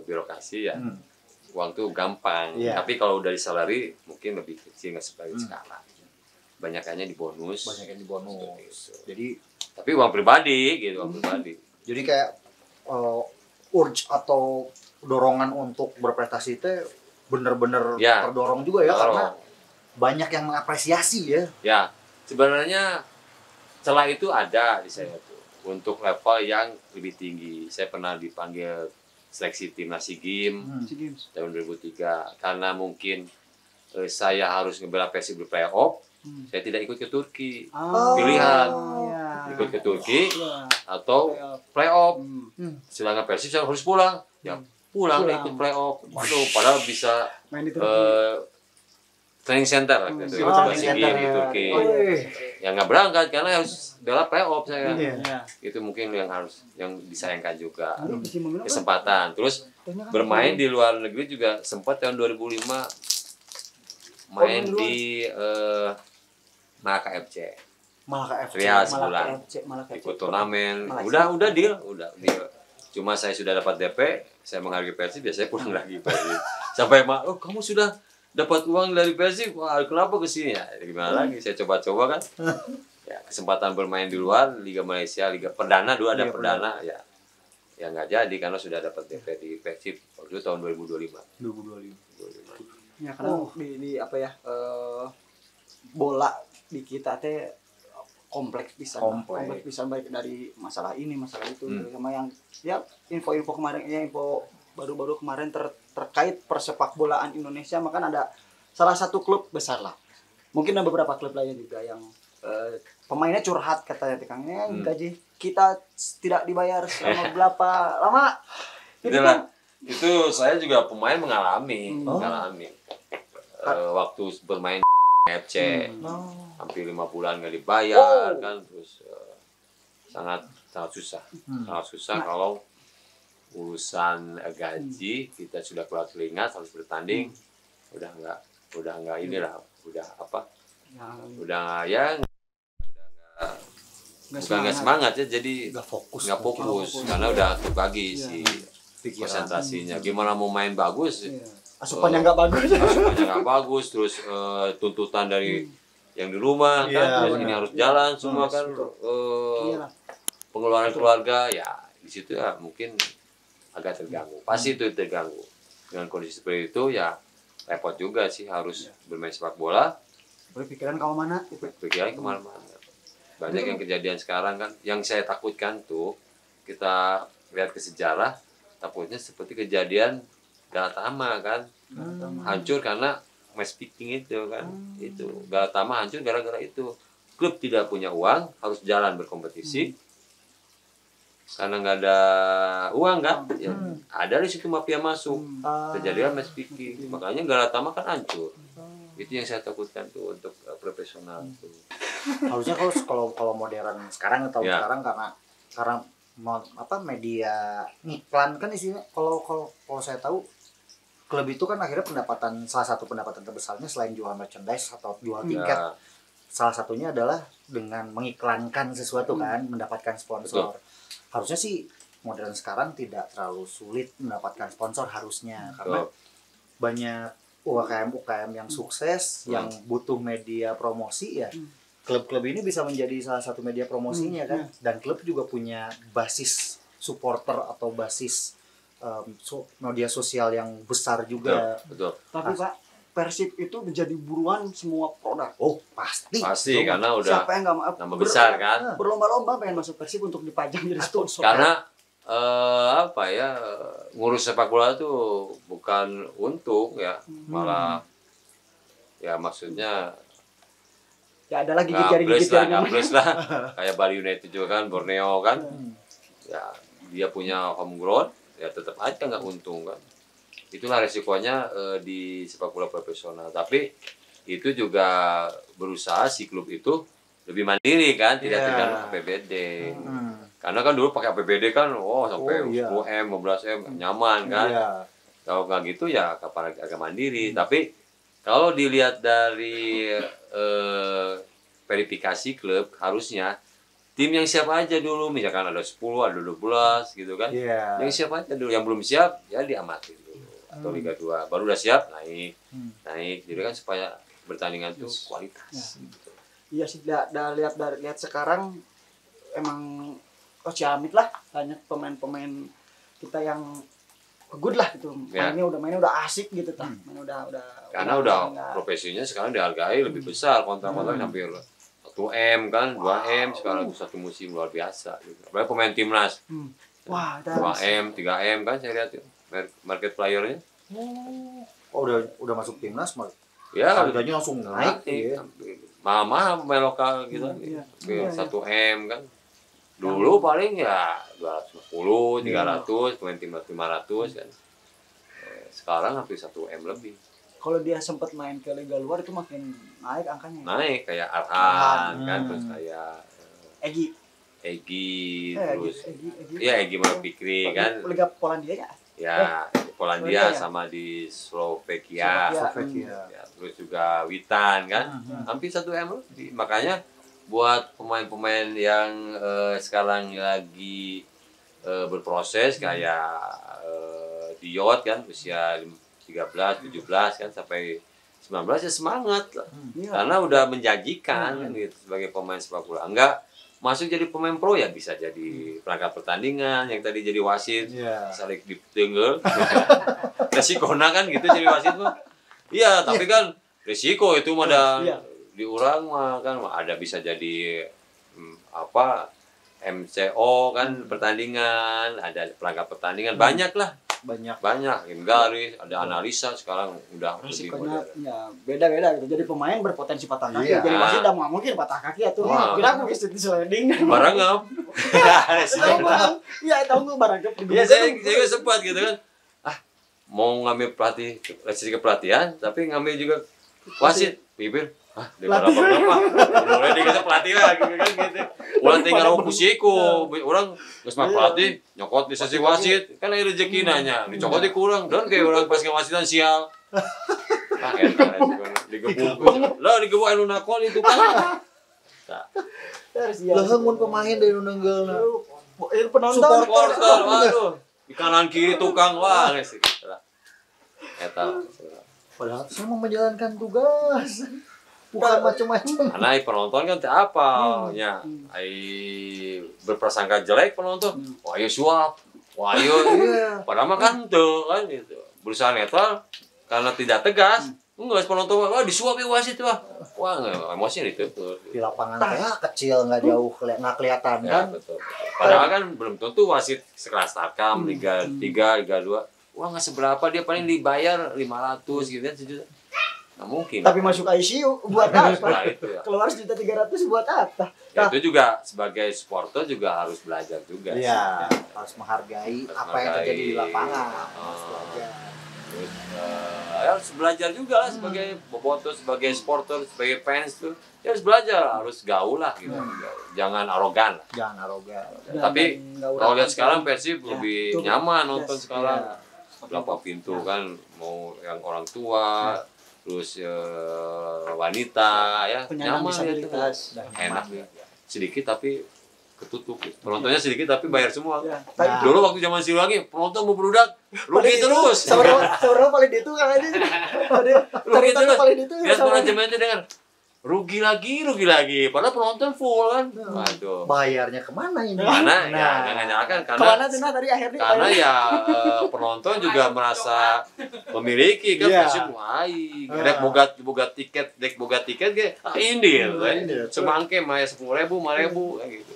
birokrasi ya. Uang tuh gampang. Tapi kalau dari salary mungkin lebih kecil nggak seperti sekarang. Banyakannya di bonus. Jadi tapi uang pribadi gitu, uang pribadi. Jadi kayak urge atau dorongan untuk berprestasi itu bener-bener terdorong juga ya, karena banyak yang mengapresiasi ya. Ya, sebenarnya celah itu ada di saya tuh untuk level yang lebih tinggi. Saya pernah dipanggil seleksi timnas SEA Games tahun 2003 karena mungkin saya harus ngebela Persib di playoff. Saya tidak ikut ke Turki. Pilihan ikut ke Turki atau playoff. Sedangkan Persib saya harus pulang. Ya, pulang ikut playoff. Waduh, padahal bisa Main di training center gitu, Oh, coba training SEA center, di ya. Turki. Oh, iya. Ya nggak berangkat karena harus bela playoff saya. Iya. Itu mungkin yang disayangkan juga. Nanti musim ini kan Kesempatan. Terus kayaknya kan bermain di luar negeri juga sempat tahun 2005 main di luar. di Malaka FC. Malaka FC. Riyadh sebulan. Malaka FC. Ikut turnamen. Malaysia. Udah deal. Cuma saya sudah dapat DP, saya menghargai Persib, biasanya pulang lagi Persib. Sampai oh kamu sudah dapat uang dari Persib, wah kenapa kesini ya? Gimana lagi? Saya coba-coba kan. Ya kesempatan bermain di luar Liga Malaysia, Liga Perdana dulu ada Liga Perdana ya. Ya nggak jadi karena sudah dapat DP di Persib waktu itu tahun 2025. 2025. Ya karena di apa ya bola di kita teh kompleks bisa baik dari masalah ini masalah itu sama yang ya info-info kemarin ya info baru-baru kemarin terkait persepak bolaan Indonesia maka ada salah satu klub besar lah mungkin ada beberapa klub lainnya juga yang pemainnya curhat katanya tikangnya gaji kita tidak dibayar selama berapa lama itu saya juga pemain mengalami waktu bermain FC hampir 5 bulan nggak dibayar kan terus sangat susah kalau urusan gaji kita sudah keluar keringat harus bertanding udah nggak inilah udah nggak semangat ya jadi nggak fokus karena udah terbagi si konsentrasinya gimana mau main bagus asupannya nggak bagus terus tuntutan dari yang di rumah kan terus ini harus jalan semua kan pengeluaran keluarga ya di situ ya mungkin agak terganggu pasti itu terganggu dengan kondisi seperti itu ya repot juga sih harus bermain sepak bola pikiran kemana-mana banyak yang kejadian sekarang kan yang saya takutkan tuh kita lihat ke sejarah takutnya seperti kejadian Galatama kan hancur karena match fixing itu kan itu Galatama hancur gara-gara itu klub tidak punya uang harus jalan berkompetisi karena nggak ada uang kan ya, ada di situ mafia masuk kejadian match fixing makanya Galatama kan hancur itu yang saya takutkan tuh untuk profesional tuh harusnya kalau modern sekarang atau sekarang karena media iklan kan isinya kalau saya tahu klub itu kan akhirnya salah satu pendapatan terbesarnya selain jual merchandise atau jual tiket salah satunya adalah dengan mengiklankan sesuatu kan mendapatkan sponsor. Harusnya sih modern sekarang tidak terlalu sulit mendapatkan sponsor harusnya karena banyak UKM yang sukses yang butuh media promosi ya klub-klub ini bisa menjadi salah satu media promosinya kan dan klub juga punya basis supporter atau basis media sosial yang besar juga. Betul. Tapi Pak Persib itu menjadi buruan semua produk. Oh pasti karena udah siapa yang nggak maaf nama besar kan berlomba-lomba pengen masuk Persib untuk dipajang jadi sponsor. Karena ngurus sepak bola itu bukan untung ya malah ya maksudnya ya ada lagi gigit-gigit plus lah kayak Bali United juga kan Borneo kan ya dia punya home ground ya tetap aja nggak untung kan itulah resikonya di sepak bola profesional tapi itu juga berusaha si klub itu lebih mandiri kan tidak tergantung APBD karena kan dulu pakai APBD kan sampai 10M 15M nyaman kan kalau nggak gitu ya kapan agak mandiri tapi kalau dilihat dari verifikasi klub harusnya tim yang siap aja dulu misalkan ada 10 ada 12 gitu kan yang siap aja dulu yang belum siap ya diamatin dulu atau Liga 2 baru udah siap naik jadi kan supaya pertandingan itu kualitas gitu. Iya sih lihat sekarang emang Ciamik lah banyak pemain-pemain kita yang good lah gitu mainnya udah asik gitu mainnya udah karena udah profesinya sekarang dihargai lebih besar kontrak-kontrak hampir 1M kan 2M sekarang itu satu musim luar biasa gitu. Apalagi pemain timnas 2M 3M kan saya lihat market playernya udah masuk timnas ya harganya langsung naik mahal pemain lokal gitu 1M kan dulu paling ya 250 300 pemain timnas 500 kan sekarang hampir 1 M lebih. Kalau dia sempat main ke liga luar itu makin naik angkanya. Naik kayak Arhan kan, terus kayak Egi. Terus Egi. iya Egi Fikri kan. Liga Polandia ya? Ya, Polandia sama di Slovakia. Ya, terus juga Witan kan. Hampir 1 M lebih. Makanya buat pemain-pemain yang sekarang lagi berproses kayak Diot kan usia 13, 17 kan sampai 19 ya semangat lah. Karena udah menjanjikan kan gitu sebagai pemain sepak bola. Enggak masuk jadi pemain pro ya bisa jadi perangkat pertandingan yang tadi jadi wasit, saling ditenggel. Resikonya kan gitu jadi wasit mah. Iya, tapi kan risiko itu mah diurang mah kan ada bisa jadi MCO kan pertandingan, ada perangkat pertandingan banyak lah. Banyak garis, ada analisa sekarang udah risikonya ya beda-beda gitu. Jadi pemain berpotensi patah kaki, jadi wasit udah mungkin patah kaki atau kira aku bisa di sliding. Barangap. Iya, tahu nggak barangap? Iya, saya sempat gitu kan. Mau ngambil pelatih, ke pelatihan, tapi ngambil juga wasit, bibir. Daripada apa-apa, mulai dikasih pelatih lagi kan gitu. Ulang tinggal pusiko, orang geus mah pelatih nyokot di sesi wasit, kan ada rezeki nanya, dicokot kurang, dan kayak orang pas ngewasitan sial. Eta digebuk. Lah digebuk anu nakol itu kan. Lah mun pemain dari nu neunggeulna. Penonton supporter, waduh. Di kanan kiri tukang wah geus gitu lah. Eta. Padahal saya mau menjalankan tugas. Bukan macam-macam. Karena penonton kan apa nya berprasangka jelek penonton. Wah, ayo suap. Wah, ayo. Padahal mah kan tuh kan gitu. Berusaha netral karena tidak tegas. Enggak penonton wah disuap ya wasit wah. Wah, emosi itu tuh. Di lapangan kayak kecil enggak jauh enggak kelihatan kan. Betul. Padahal kan belum tentu wasit sekelas Tarkam Liga 3, Liga 2. Wah, enggak seberapa dia paling dibayar 500 gitu kan sejuta. Nggak mungkin. Tapi masuk ICU buat apa? Nah, itu ya. Keluar 1.300.000 buat apa? Ya, itu juga sebagai supporter juga harus belajar juga. Iya, harus menghargai apa yang terjadi di lapangan. Harus belajar. Terus, harus belajar juga lah sebagai bobotoh, sebagai supporter, sebagai fans tuh. Ya harus belajar, harus gaul lah gitu. Jangan arogan. Jangan arogan. Tapi kalau lihat sekarang Persib lebih nyaman nonton sekarang. Berapa pintu kan, mau yang orang tua, terus wanita ya penyandang disabilitas enak ya sedikit tapi ketutup penontonnya sedikit tapi bayar semua dulu waktu zaman Siliwangi penonton mau berudak rugi terus seberapa paling itu kan aja rugi terus paling itu lihat manajemen itu dengan rugi lagi padahal penonton full kan waduh bayarnya kemana ini karena ya nggak nyalakan kemana tuh tadi akhirnya karena ya penonton juga merasa memiliki kan Persib boga tiket ge indir kan semangke mah 10.000 5.000 kayak gitu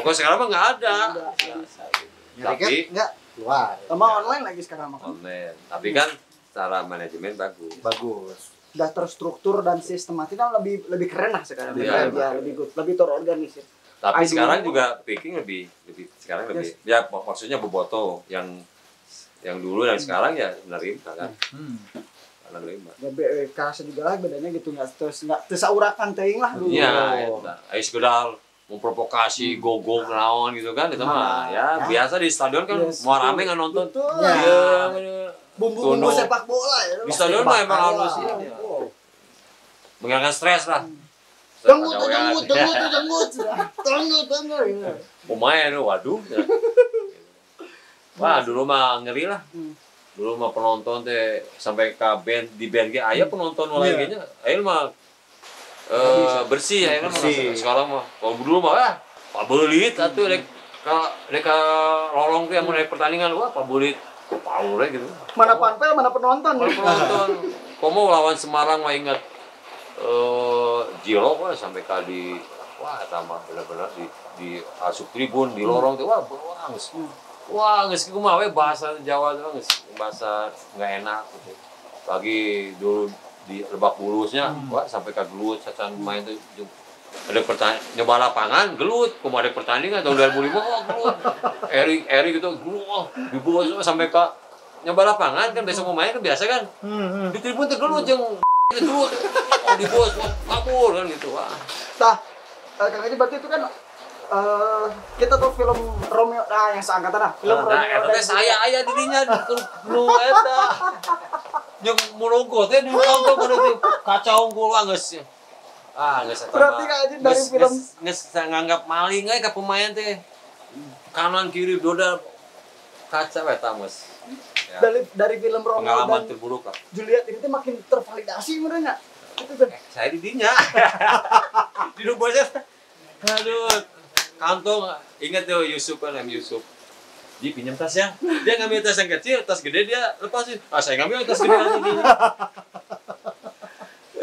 pokoknya sekarang mah nggak ada tapi nggak keluar sama online lagi sekarang mah online tapi kan cara manajemen bagus udah terstruktur dan sistematis kan lebih keren lah sekarang lebih good lebih terorganisir tapi sekarang juga picking lebih sekarang lebih ya maksudnya boboto yang dulu dan sekarang ya menerima kan menerima ya kerasa juga lah bedanya gitu nggak tersaurakan teing lah dulu iya ayo sekedar memprovokasi gogong naon gitu kan itu mah ya biasa di stadion kan mau rame nggak nonton bumbu sepak bola ya di stadion mah emang harus menghilangkan stres lah. Tunggu. Pemain waduh. Wah, dulu mah ngeri lah. Dulu mah penonton teh sampai ke band di band ge aya penonton mulai nya. Aya mah bersih ya kan sekarang mah. Kalau dulu mah pabelit atuh rek ka lorong teh mun pertandingan wah pabelit power gitu. Mana panpel mana penonton. Komo lawan Semarang mah ingat Jiro wah sampai kali wah tambah benar-benar di asup tribun di lorong tuh wah geus kumaha we bahasa Jawa tuh geus bahasa enggak enak gitu. Lagi dulu di Lebak Bulusnya wah sampai ka gelut sacan main tuh ada pertandingan nyoba lapangan gelut kumaha ada pertandingan tahun 2005 wah gelut Eri gitu gelut dibawa sampai ka nyoba lapangan kan besok mau main kan biasa kan. Di tribun tergelut jeung gelut. Oh di bos kabur kan gitu. Wah. Nah, Kang Haji berarti itu kan kita tuh film Romeo yang seangkatan lah. Film Romeo Eta teh saya aya di dinya nu eta. Jeung murogo teh di kantor kudu kacau gua geus. Geus eta. Berarti Kang Haji dari film geus nganggap maling ka pemain teh. Kanan kiri dodal kaca eta geus. Ya. Dari film Romeo pengalaman dan terburuk lah. Juliet ini tuh makin tervalidasi menurutnya. Itu kan. Saya di dinya. Di bosnya. Aduh, kantong ingat tuh Yusuf kan, Yusuf. Dia pinjam tas ya. Dia ngambil tas yang kecil, tas gede dia lepasin. Saya ngambil tas gede aja dia.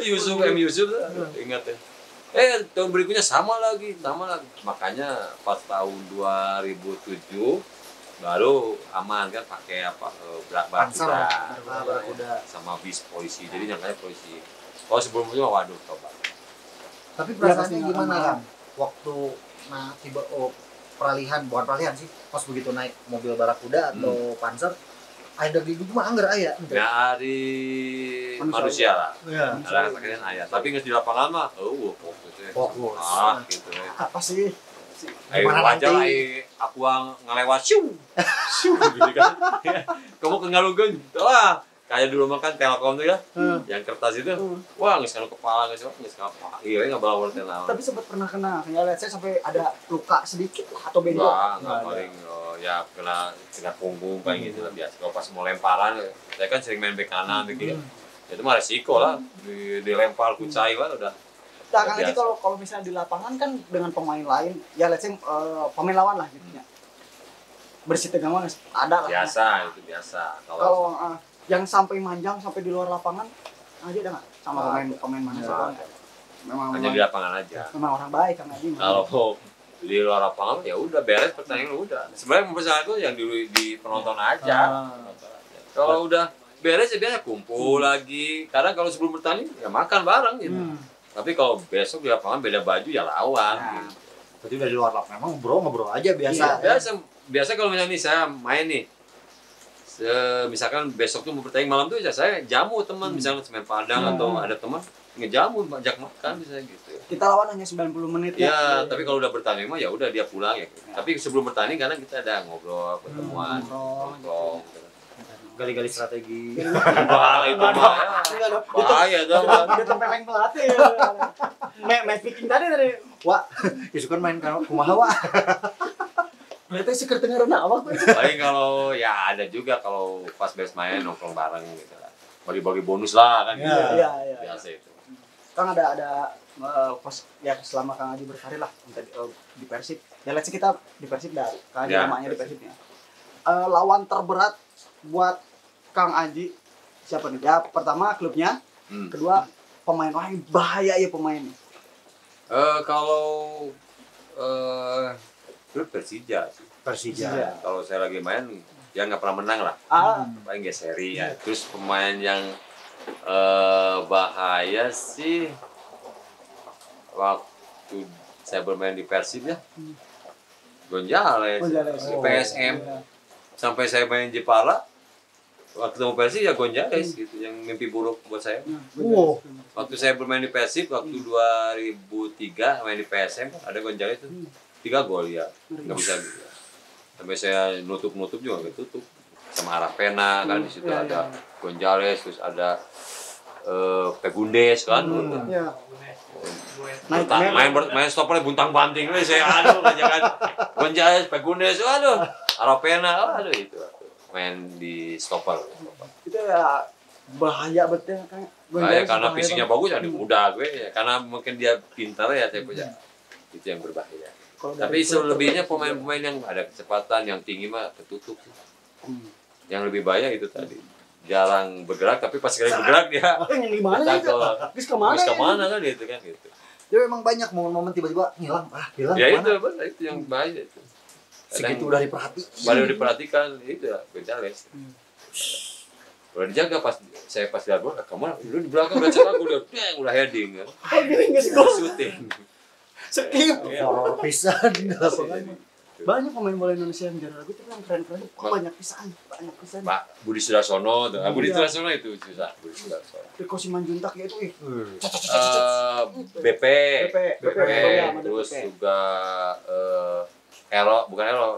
Yusuf, Yusuf ingat ya. Tahun berikutnya sama lagi. Makanya pas tahun 2007 baru aman kan pakai barakuda sama bis polisi. Jadi nyangkanya polisi. Kalau sebelumnya waduh coba. Tapi perasaannya gimana kan? Waktu bukan peralihan sih, pas begitu naik mobil barakuda atau panzer, ada di mah anggar aya. Dari manusia lah. Iya. Ada pakaian ayah. Tapi nggak di lapangan mah, fokus. Gitu. Apa sih? Wajar lah, aku ngelewat siu gitu kan. Kamu kengalugan, wah kayak dulu makan Telkom tuh ya, yang kertas itu, wah nggak sekarang kepala nggak kepala, iya nggak bawa wortel. Tapi sempat pernah kena, lihat saya sampai ada luka sedikit lah atau bengkok. Nggak paling, ya kena punggung kayak gitu lah biasa. Kalau pas mau lemparan, saya kan sering main bek kanan gitu, itu mah resiko lah, dilempar kucai lah udah. Nah, Kang Haji kalau misalnya di lapangan kan dengan pemain lain, ya let's say pemain lawan lah gitu ya. Bersih tegang banget, ada lah. Biasa, itu biasa. Kalau yang sampai manjang sampai di luar lapangan aja ada nggak sama pemain mana sih? Memang hanya di lapangan aja. Memang orang baik Kang Haji. Kalau di luar lapangan ya udah beres pertandingan udah. Sebenarnya mempersatukan itu yang di penonton aja. Kalau udah beres ya biasa kumpul lagi. Kadang kalau sebelum bertanding ya makan bareng gitu. Tapi kalau besok di lapangan beda baju ya lawan. Gitu. Berarti dari luar lapangan memang ngobrol aja biasa. Iya, biasa kalau misalnya nih saya main nih. Misalkan besok tuh mau bertanding malam tuh ya saya jamu teman misalnya semen Padang atau ada teman ngejamu ajak makan bisa gitu. Kita lawan hanya 90 menit ya. Tapi kalau udah bertanding mah ya udah dia pulang ya. Tapi sebelum bertanding karena kita ada ngobrol, pertemuan, nongkrong. Gali-gali strategi. Wah, itu mah bahaya tuh. Dia tempeleng pelatih. Match fixing tadi. Wah, itu kan main kumaha wah. Berarti sih kedengaran apa? Paling kalau ya ada juga kalau pas beres main nongkrong bareng gitu lah. Bagi-bagi bonus lah kan gitu. Iya. Biasa itu. Kang ada pas ya selama Kang Haji berkarir lah di Persib. Ya let's say kita di Persib dah. Kang Haji namanya di Persibnya. Lawan terberat buat Kang Haji siapa nih? Ya pertama klubnya, kedua pemain lain bahaya ya pemain. Kalau klub Persija sih. Persija. Kalau saya lagi main ya nggak pernah menang lah. Paling nggak seri ya. Terus pemain yang bahaya sih waktu saya bermain di Persib ya. Gonzales. PSM. Sampai saya main Jepara. Waktu mau Persib ya Gonzales gitu yang mimpi buruk buat saya. Waktu saya bermain di Persib waktu 2003 main di PSM ada Gonzales tuh 3 gol ya nggak bisa gitu. Sampai saya nutup juga nggak tutup sama Arapena kan di situ ada Gonzales terus ada Pegundes kan. Main stoppernya buntang-banting saya aduh jangan Gonzales Pegundes aduh Arapena aduh itu main di stopper. Itu ya bahaya betul kan. Bahaya karena fisiknya bagus ya mudah gue ya. Karena mungkin dia pintar ya saya punya. Itu yang berbahaya. Tapi selebihnya pemain-pemain yang ada kecepatan yang tinggi mah ketutup. Yang lebih bahaya itu tadi. Jarang bergerak tapi pas sekali bergerak dia yang gimana itu? Bis kemana kan gitu kan gitu. Ya memang banyak momen-momen tiba-tiba hilang. Ya itu yang bahaya itu. Segitu udah diperhatikan itu ya Gonzales. Udah dijaga pas lihat bola kamu lu di belakang udah cetak udah heading kan. Gini nggak sih gol. Shooting. Skip. Horor pisan di lapangan. Banyak pemain bola Indonesia yang juara lagu itu yang keren-keren itu banyak pisan. Pak Budi Sudarsono tuh. Budi Iya. Sudarsono itu susah. Budi Sudarsono. Riko Simanjuntak ya itu BP, BP, ya, terus BP. juga Elo, bukan Elo,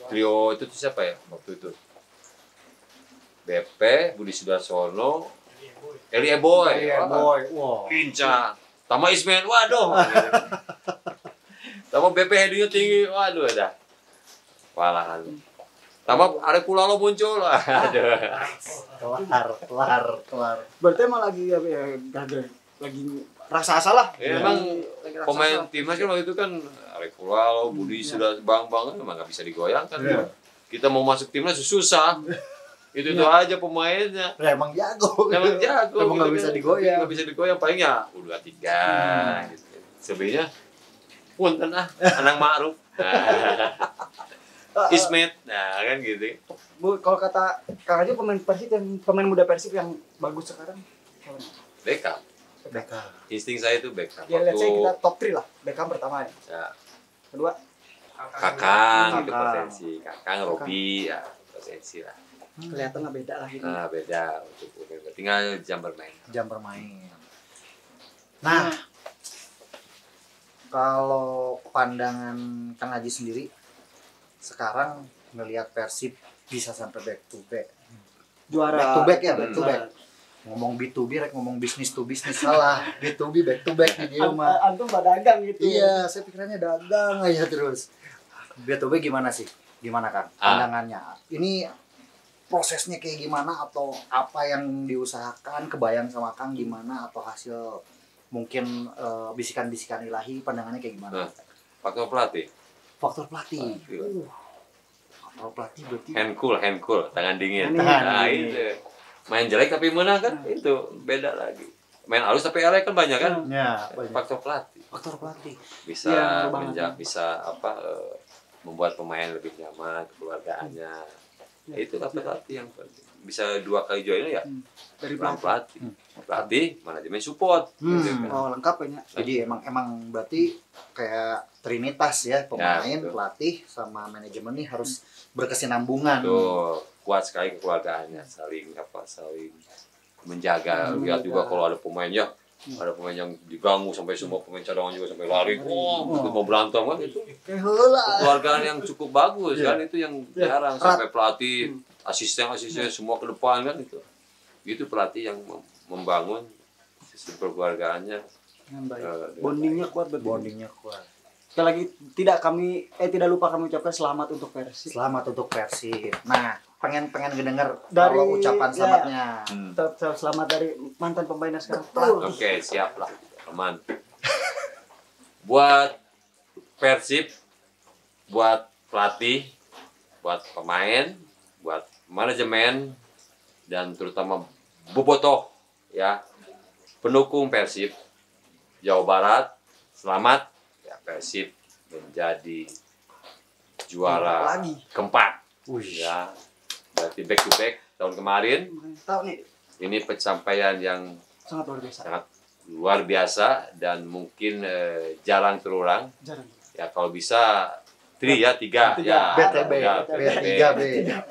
trio itu tuh siapa ya waktu itu? BP, Budi Sudarsono, Eli Eboy, boy. Wow. Pinca, Tama Ismail, waduh. Tama BP headingnya tinggi, waduh dah. Walahan. Tama Arek Pulalo muncul, aduh. Kelar. Berarti emang lagi apa ya gagal lagi rasa-asa lah. Ya, emang Lagi rasa-asa. pemain timnas kan waktu itu kan Arek Pulalo, Budi sudah bang emang nggak bisa digoyangkan. Iya. Kita mau masuk timnas susah. Itu aja pemainnya. Ya, emang jago. Emang jago. Emang nggak gitu bisa kan. digoyang. Nggak bisa digoyang paling ya U23 gitu. Sebenarnya punten Anang Ma'ruf. Ismet. Nah, kan gitu. Bu, kalau kata Kang Aji pemain muda Persib yang bagus sekarang. Beckham. Beckham. Insting saya itu Beckham. Ya let's say kita top 3 lah. Beckham pertama ya. Ya, Kedua Kakang itu Kakang. potensi. Kakang Robi ya potensi lah. kelihatan lah beda lah gitu. Nah, beda untuk tinggal jam bermain. Jam bermain. Nah, kalau pandangan Kang Aji sendiri sekarang ngelihat Persib bisa sampai back to back. Juara Back to back ya, back to Juara. back. Ngomong B2B rek ngomong bisnis to bisnis salah. B2B back to back di dia mah. Antum dagang gitu. Iya, saya pikirannya dagang aja terus. B2B gimana sih? Gimana Kang pandangannya? Ini prosesnya kayak gimana atau apa yang diusahakan kebayang sama Kang gimana atau hasil mungkin bisikan-bisikan ilahi pandangannya kayak gimana? Nah, faktor pelatih. Faktor pelatih. Iya. Faktor pelatih berarti Hand cool, tangan dingin. Tangan Nah, dingin. itu. Main jelek tapi menang kan itu beda lagi. Main halus tapi elek kan banyak kan? ya, banyak. Faktor pelatih Faktor pelatih. bisa Iya, banget. bisa membuat pemain lebih nyaman kekeluargaannya. Itu faktor pelatih yang penting. Bisa 2 kali join ya Dari peran pelatih. pelatih, manajemen support. Gitu kan. Oh, lengkap ya. Nya. Jadi emang berarti kayak trinitas ya pemain, betul. pelatih sama manajemen nih harus berkesinambungan. Tuh kuat sekali kekeluargaannya, saling menjaga. Lihat juga kalau ada pemain ya, ada pemain yang diganggu sampai semua pemain cadangan juga sampai lari, itu mau berantem kan itu Kayak heula. kekeluargaan yang cukup bagus kan itu yang jarang Erat. sampai pelatih, asisten semua ke depan kan itu pelatih yang membangun sistem kekeluargaannya. Dengan baik. dengan Bondingnya kuat betul. Bondingnya kuat. Sekali lagi tidak lupa kami ucapkan selamat untuk Persib. Selamat untuk Persib. Nah, pengen ngedenger Dari- kalau ucapan ya. selamatnya. Selamat dari mantan pemainnya sekarang. Oke, siap lah, aman. Buat Persib, buat pelatih, buat pemain, buat manajemen, dan terutama bobotoh ya, pendukung Persib Jawa Barat, selamat ya Persib menjadi juara Lagi. keempat. Wih. Ya, berarti back to back tahun kemarin. Tahu nih Ini pencapaian yang sangat luar biasa. sangat luar biasa dan mungkin jarang terulang. Jarang. Ya kalau bisa tiga ya. BTB, Ya, B3B.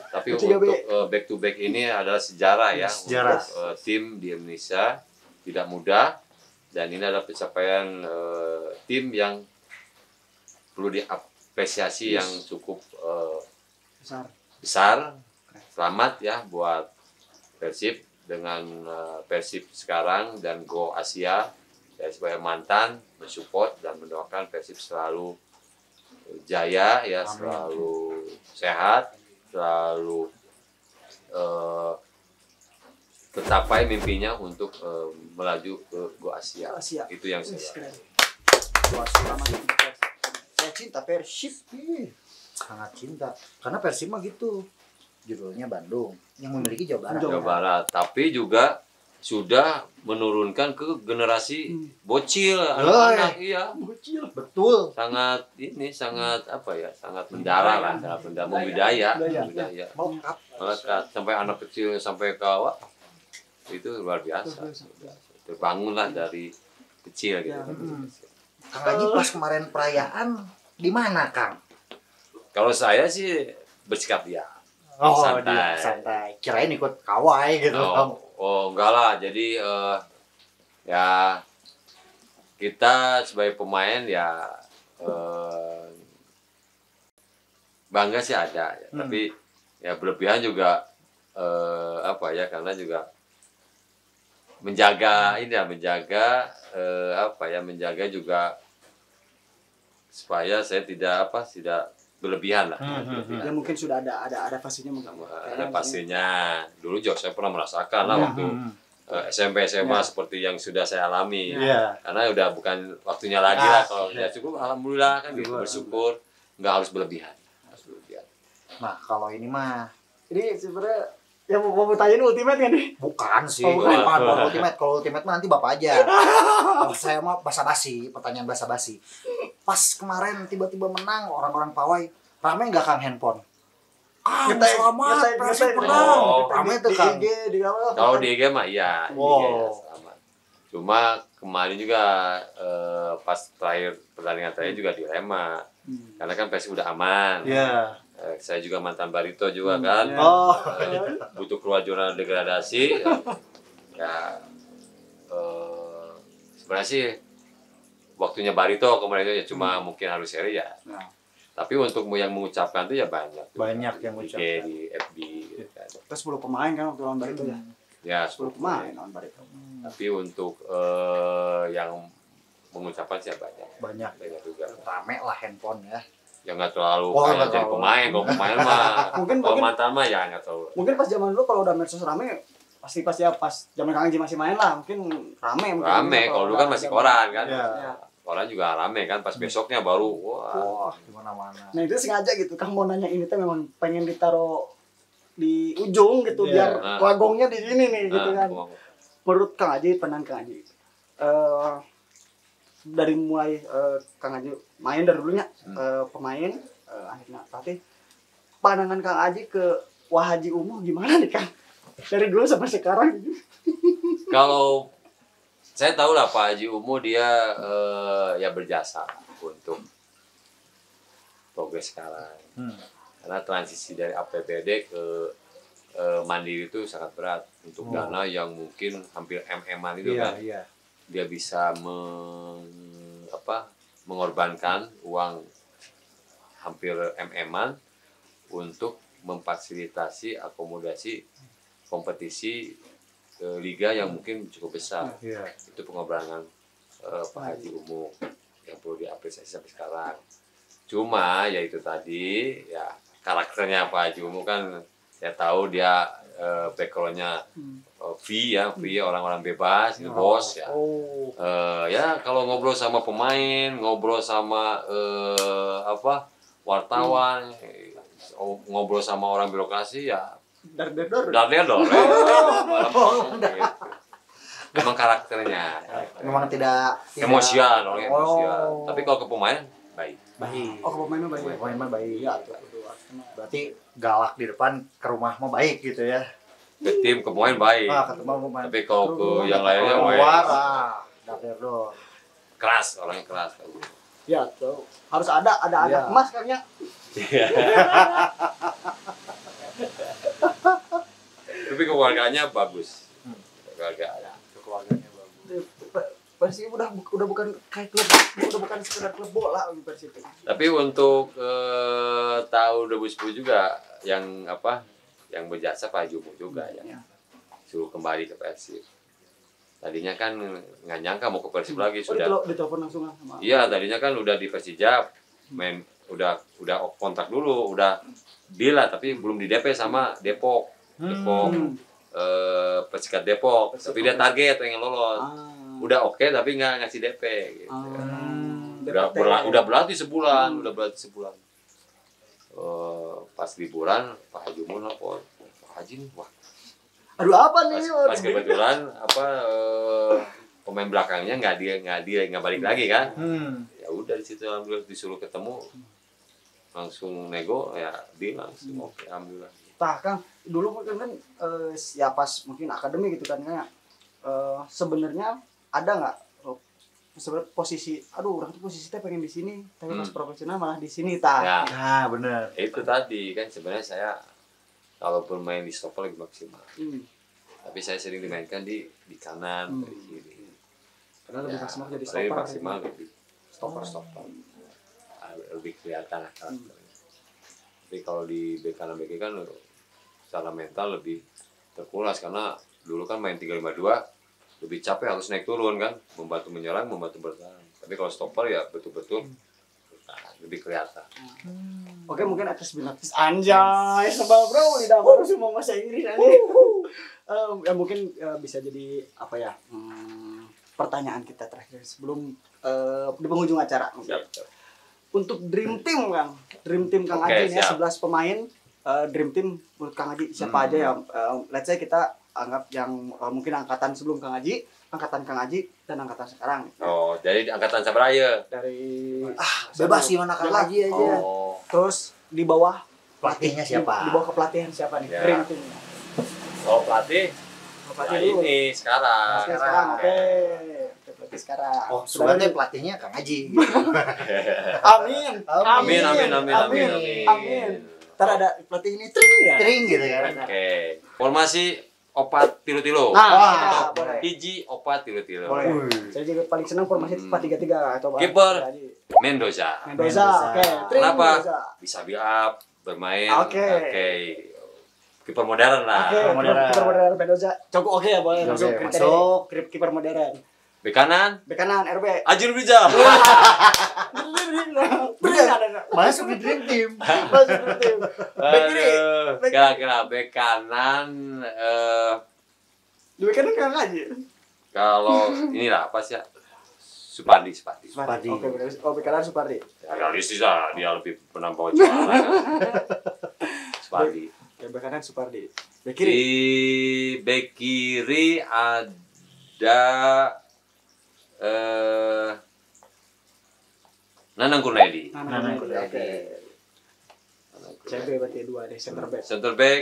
Tapi B3B. untuk back to back ini adalah sejarah ya Sejarah. untuk tim di Indonesia, tidak mudah, dan ini adalah pencapaian tim yang perlu diapresiasi yang cukup Besar. besar. Selamat ya buat Persib dengan Persib sekarang dan Go Asia. Saya sebagai mantan mensupport dan mendoakan Persib selalu jaya ya, Amin. selalu sehat, selalu tercapai mimpinya untuk melaju ke Go Asia. Asia. Itu yang Wih, saya keren. Wah, selamat untuk Persib. Saya cinta Persib. Sangat cinta. Karena Persib mah gitu. Judulnya Bandung yang memiliki Jawa Barat. Jawa Barat, tapi juga sudah menurunkan ke generasi bocil anak-anak, iya. Bocil. Betul. Sangat apa ya, sangat mendarah lah, sangat mendarah, budaya. Melekat. Melekat sampai anak kecil sampai ke awak itu luar biasa. Terbangunlah dari kecil gitu. Ya. Kang Haji pas kemarin perayaan di mana, Kang? Kalau saya sih bersikap dia. Oh, Santai. dia santai. Kirain ikut kawai gitu. Oh, enggak lah. Jadi ya kita sebagai pemain ya bangga sih ada ya. Tapi ya berlebihan juga apa ya, karena juga menjaga ini ya, menjaga apa ya, menjaga juga supaya saya tidak berlebihan lah. Berlebihan. Ya mungkin sudah ada pastinya mungkin. Ada pastinya. Dulu juga saya pernah merasakan lah waktu SMP SMA seperti yang sudah saya alami. Karena udah bukan waktunya lagi lah. Kalau ya cukup alhamdulillah kan gitu, bersyukur, nggak harus berlebihan. Nah, kalau ini mah Ini sebenarnya yang mau tanyain ultimate kan nih? bukan sih, Oh, bukan. bukan ultimate. Kalau ultimate mah nanti Bapak aja. Kalau saya mah basa-basi, pertanyaan basa-basi. Pas kemarin tiba-tiba menang orang-orang pawai, rame nggak Kang handphone? Selamat, Persib menang. Rame tuh Kang. Di IG, di apa? Kalau di IG mah iya, di IG ya, selamat. Cuma kemarin juga pas pertandingan terakhir juga dilema. Karena kan Persib udah aman. Saya juga mantan barito juga kan. Butuh keluar zona degradasi. Ya sebenarnya sih waktunya barito kemarin itu ya cuma mungkin harus seri ya. Tapi untuk yang mengucapkan itu ya banyak. Banyak yang mengucapkan. Di FB gitu kan. Terus 10 pemain kan waktu lawan Barito ya. Ya 10 pemain lawan Barito. Tapi untuk yang mengucapkan sih banyak. Banyak juga. Rame lah handphone ya. Ya nggak terlalu Oh, kayak nggak jadi terlalu. pemain. Kalau pemain mah, kalau Mungkin- mantan mah ya nggak terlalu. Mungkin pas zaman dulu kalau udah medsos rame pasti ya pas zaman Kang Haji masih main lah mungkin rame mungkin. Rame, kalau dulu kan masih koran kan. Ya. Koran juga rame kan. Pas besoknya baru Wah. Di mana-mana. Nah itu sengaja gitu Kang mau nanya ini tuh memang pengen ditaruh di ujung gitu biar wagongnya di sini nih gitu kan. Menurut Kang Haji, penan Kang Haji, dari mulai Kang Haji main dari dulunya pemain akhirnya pelatih, pandangan Kang Haji ke Wahaji Umuh gimana nih Kang? Dari dulu sampai sekarang. Kalau saya tahu lah Pak Haji Umuh dia ya berjasa untuk progres sekarang. Karena transisi dari APBD ke Mandiri itu sangat berat untuk dana yang mungkin hampir MM-an itu kan. Dia bisa mengorbankan uang hampir MM-an untuk memfasilitasi akomodasi kompetisi liga yang mungkin cukup besar. Itu pengorbanan Pak Haji Umuh yang perlu diapresiasi sampai sekarang. Cuma ya itu tadi ya karakternya Pak Haji Umuh kan ya tahu dia backgroundnya free orang-orang bebas, bos ya. Ya kalau ngobrol sama pemain, ngobrol sama wartawan, ngobrol sama orang birokrasi ya dar dor. Memang karakternya. Memang tidak Emosian, orang emosian. Tapi kalau ke pemain baik. baik. Oh, pemainnya baik. Pemain mah baik. Berarti galak di depan, ke rumah mah baik gitu ya. Ke tim, ke pemain baik. Ketemu pemain. Tapi kalau ke yang lainnya keluar, baik. dar dor. Keras, orangnya keras. Ya, tuh. Harus ada emas kayaknya. Tapi keluarganya bagus. Keluarganya bagus. Persib udah bukan kayak klub, udah bukan sekedar klub bola Persib. Tapi untuk tahun 2010 juga yang berjasa Pak Haji Umuh juga ya. Suruh kembali ke Persib. Tadinya kan nggak nyangka mau ke Persib lagi sudah. Ditelepon langsung sama. Iya, tadinya kan udah di Persija, main udah kontrak dulu, udah deal lah, tapi belum di DP sama Depok. Persikat Depok. Tapi dia target pengen lolos. Udah oke, tapi nggak ngasih DP. Gitu. Udah berlatih sebulan, pas liburan Pak Haji Umuh nelfon, Pak Haji nih, wah. Aduh apa nih? Pas kebetulan pemain belakangnya nggak balik lagi kan. Ya udah di situ alhamdulillah disuruh ketemu, langsung nego ya dia langsung oke alhamdulillah. Kang, dulu mungkin kan ya pas mungkin akademi gitu kan kayak sebenarnya ada nggak sebenarnya posisi, aduh orang tuh posisi teh pengen di sini, tapi pas Hmm. profesional malah di sini tah. Ya, Nah, bener. itu tadi kan sebenarnya saya kalau bermain di stopper lebih maksimal. Hmm. Tapi saya sering dimainkan di kanan, Hmm. di kiri. Karena lebih maksimal jadi lebih stopper. maksimal lebih Stopper. lebih kelihatan lah karakternya. Tapi kalau di bek kanan bek kiri kan secara mental lebih terkuras karena dulu kan main 3-5-2 lebih capek harus naik turun kan, membantu menyerang, membantu bertahan. Tapi kalau stopper ya betul-betul bertahan, lebih kelihatan. Oke, mungkin atas binatis anjay sebab bro tidak baru semua bahasa Inggris aja. Ya mungkin bisa jadi apa ya? Pertanyaan kita terakhir sebelum di penghujung acara. Siap. Untuk Dream Team Kang. Dream Team Kang Oke, Aji ya, siap. 11 pemain Dream Team menurut Kang Aji siapa aja ya? Let's say kita anggap yang mungkin angkatan sebelum Kang Aji, angkatan Kang Aji dan angkatan sekarang. Oh, jadi angkatan Sabraya. Dari Bebas gimana Kang bebas. Aji aja. Oh, Terus di bawah Pelatihnya siapa? Di bawah kepelatihan siapa nih? Ya. Dream Team. kalau pelatih Pelatih ya dulu. ini sekarang. Sekarang, oke. Pelatih sekarang. Oh, sebenarnya pelatihnya Kang Aji. Gitu. Amin. Amin, amin, amin, amin, Amin. Ntar ada pelatih ini tring ya. Tering gitu kan. Oke. Formasi opat tilu-tilu. Nah, Wah, boleh. Hiji opat tilu-tilu. Boleh. Saya juga paling senang formasi 4-3-3 coba. Kiper. Jadi, Mendoza. Mendoza. Oke. Tring Kenapa? Mendoza. Bisa build up, bermain. Oke. Kiper modern lah. Oke, kiper modern Mendoza. Cukup oke ya, boleh Oke, masuk masuk. kiper modern. Bek kanan, Bek kanan RB. Ajun Rizal. Masuk di Dream Team. Masuk ke tim. Bek kiri. Aduh, Bek- kira-kira bek kanan Di bek kanan Kang Aji. kalau inilah apa sih ya? Supardi. Supardi. Oke, benar. Oh, bek kanan Supardi. Ya, realistis lah, dia lebih pernah bawa juara. Kan? Supardi. Oke, bek kanan Supardi. Bek Di kiri. bek kiri ada Nanang Kurnaidi. Nanang Kurniadi. Oke. CB berarti 2 deh, center back. Center back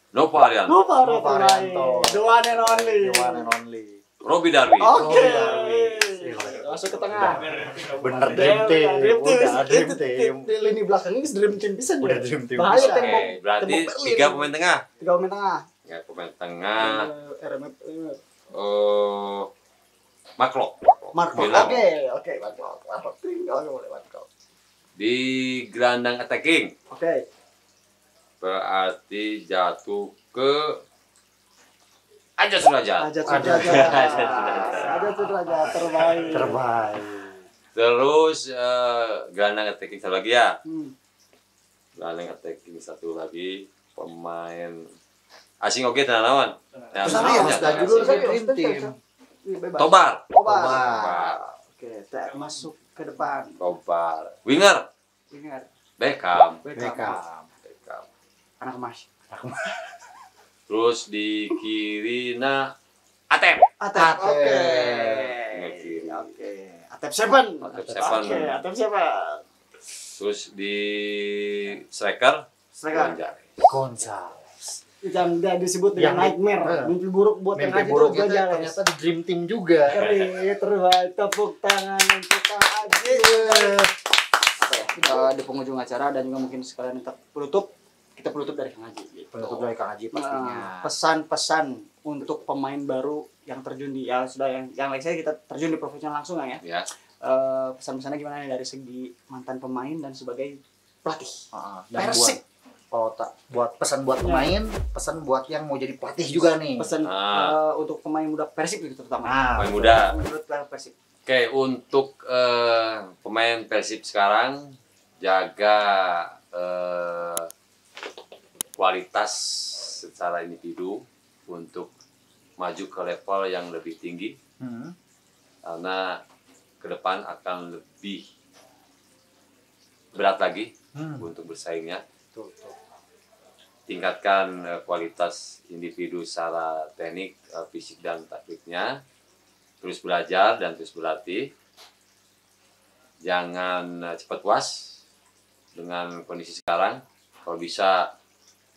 Nova Arianto, Nova Nova Arianto. The one and only. The one and only. Robi Darwi. Oke. Robi Darwi. Masuk ke tengah. Bener Dream Team. Udah Dream Team. Di lini belakang ini Dream Team bisa Udah dia. Dream Team. Bahaya bisa. tembok. Oke, berarti Tembok Berlin. 3 pemain tengah. 3 pemain tengah. Ya, pemain tengah. RMF. Maklok. Marco. Bilang. Oke. Marco. Oke, boleh Marco. Di gelandang attacking Oke. berarti jatuh ke Aja Sudrajat. Aja Ada. Sudrajat terbaik. Terbaik. Terus gelandang attacking satu lagi ya. Gelandang attacking satu lagi pemain asing oke tenan lawan. Ya, Terus apa ya, Mas Daju dulu asing. Dream Team. Bebas. Tobar. Tobar. Oke, masuk ke depan. Tobar. Winger Ingat. Beckham. Beckham. Anak emas. Terus di kiri Atep. Atep. Oke. Di kiri. Oke. Atep Seven. Atep Seven. Oke, Atep Seven. Terus di striker Striker. Gonzales. Yang dia disebut dengan Yang- nightmare, mimpi buruk buat yang Mimpi Aji buruk tuh itu Gonzales. ternyata di Dream Team juga. Keren, terbaik. Tepuk tangan untuk Kang Aji. Di penghujung acara dan juga mungkin sekalian untuk penutup, kita penutup dari Kang Aji. Gitu. Penutup dari Kang Aji pastinya. Pesan-pesan untuk pemain baru yang terjun di ya sudah yang like saya kita terjun di profesional langsung ya. Ya. Pesan-pesannya gimana nih dari segi mantan pemain dan sebagai pelatih? Dan Persik. buat pesan buat pemain, pesan buat yang mau jadi pelatih juga nih. Pesan Ah. untuk pemain muda Persik gitu terutama. Pemain muda. Menurut Persik. Oke, untuk pemain Persib sekarang jaga kualitas secara individu untuk maju ke level yang lebih tinggi karena ke depan akan lebih berat lagi untuk bersaingnya. Tingkatkan kualitas individu secara teknik, fisik dan taktiknya. Terus belajar dan terus berlatih. Jangan cepat puas dengan kondisi sekarang. Kalau bisa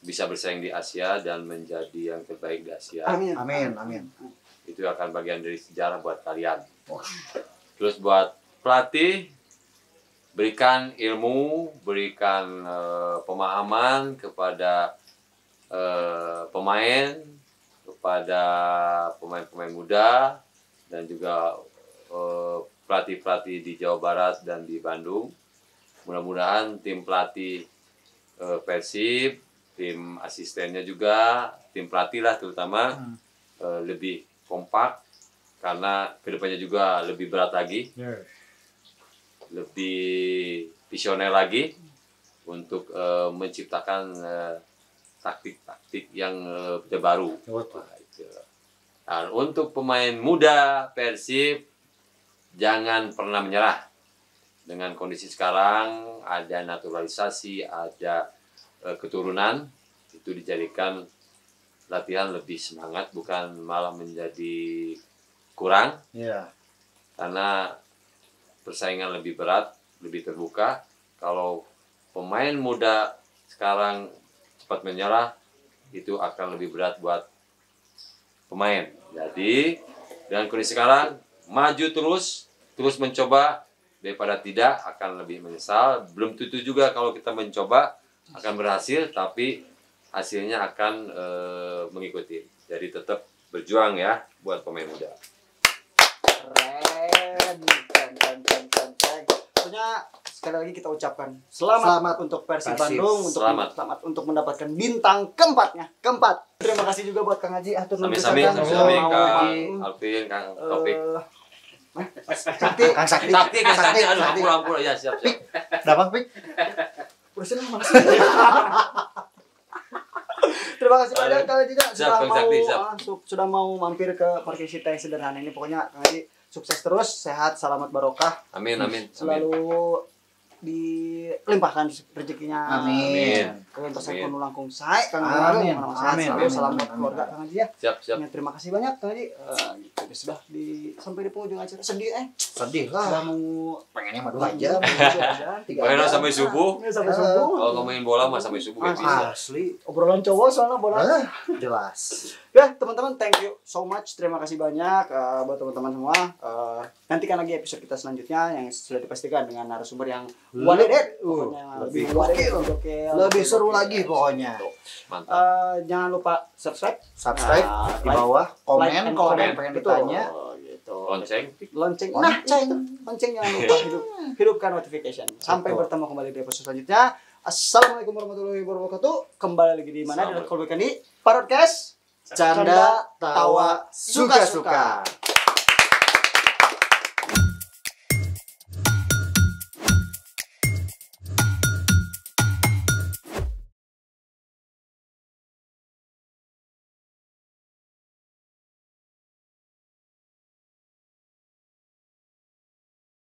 bersaing di Asia dan menjadi yang terbaik di Asia. Amin. Amin, amin. Itu akan bagian dari sejarah buat kalian. Terus buat pelatih, berikan ilmu, berikan pemahaman kepada pemain, kepada pemain-pemain muda, dan juga pelatih-pelatih di Jawa Barat dan di Bandung. Mudah-mudahan tim pelatih Persib, tim asistennya juga, tim pelatih lah terutama lebih kompak, karena kedepannya juga lebih berat lagi, lebih visioner lagi untuk menciptakan taktik-taktik yang terbaru. Dan untuk pemain muda Persib, jangan pernah menyerah. Dengan kondisi sekarang ada naturalisasi, ada keturunan, itu dijadikan latihan lebih semangat, bukan malah menjadi kurang. Karena persaingan lebih berat, lebih terbuka. Kalau pemain muda sekarang cepat menyerah, itu akan lebih berat buat pemain. Jadi dengan kondisi sekarang, maju terus mencoba, daripada tidak akan lebih menyesal. Belum tentu juga kalau kita mencoba akan berhasil, tapi hasilnya akan mengikuti. Jadi tetap berjuang ya buat pemain muda. Keren. Pokoknya sekali lagi kita ucapkan selamat untuk Persib Bandung, selamat untuk mendapatkan bintang keempat. Terima kasih juga buat Kang Haji. Sami-sami Kang Alvin, Kang Taufik. Kang Sakti. Aduh, ampun ya, siap. Dapat Pik. Terima kasih banyak Kang Haji sudah mau mampir ke Parkir Cita yang sederhana ini. Pokoknya Kang Haji sukses terus, sehat, selamat, barokah. Amin. Selalu dilimpahkan rezekinya. Amin. Kalian pesan kuno langkung sae Kang Amin. Amin. Salam buat keluarga Kang Haji ya. Siap. Ya, terima kasih banyak Kang Haji. Gitu sudah sampai di penghujung acara. Sedih lah. Sudah mau Pengennya mah 2 jam. 3 jam. Pokoknya sampai subuh. Sampai subuh. Kalau ngomongin bola mah sampai subuh ya bisa. Asli. Obrolan cowok soalnya bola. Jelas. Ya teman-teman, thank you so much, terima kasih banyak buat teman-teman semua. Nantikan lagi episode kita selanjutnya yang sudah dipastikan dengan narasumber yang waledet, lebih gokil, lebih seru lagi pokoknya. Mantap. Jangan lupa subscribe Di bawah, komen pengen betul, ditanya. gitu. Lonceng. Lonceng jangan lupa hidupkan notification. Sampai bertemu kembali di episode selanjutnya. Assalamualaikum warahmatullahi wabarakatuh. Kembali lagi di mana? Di Podcast. Canda, tawa, suka-suka.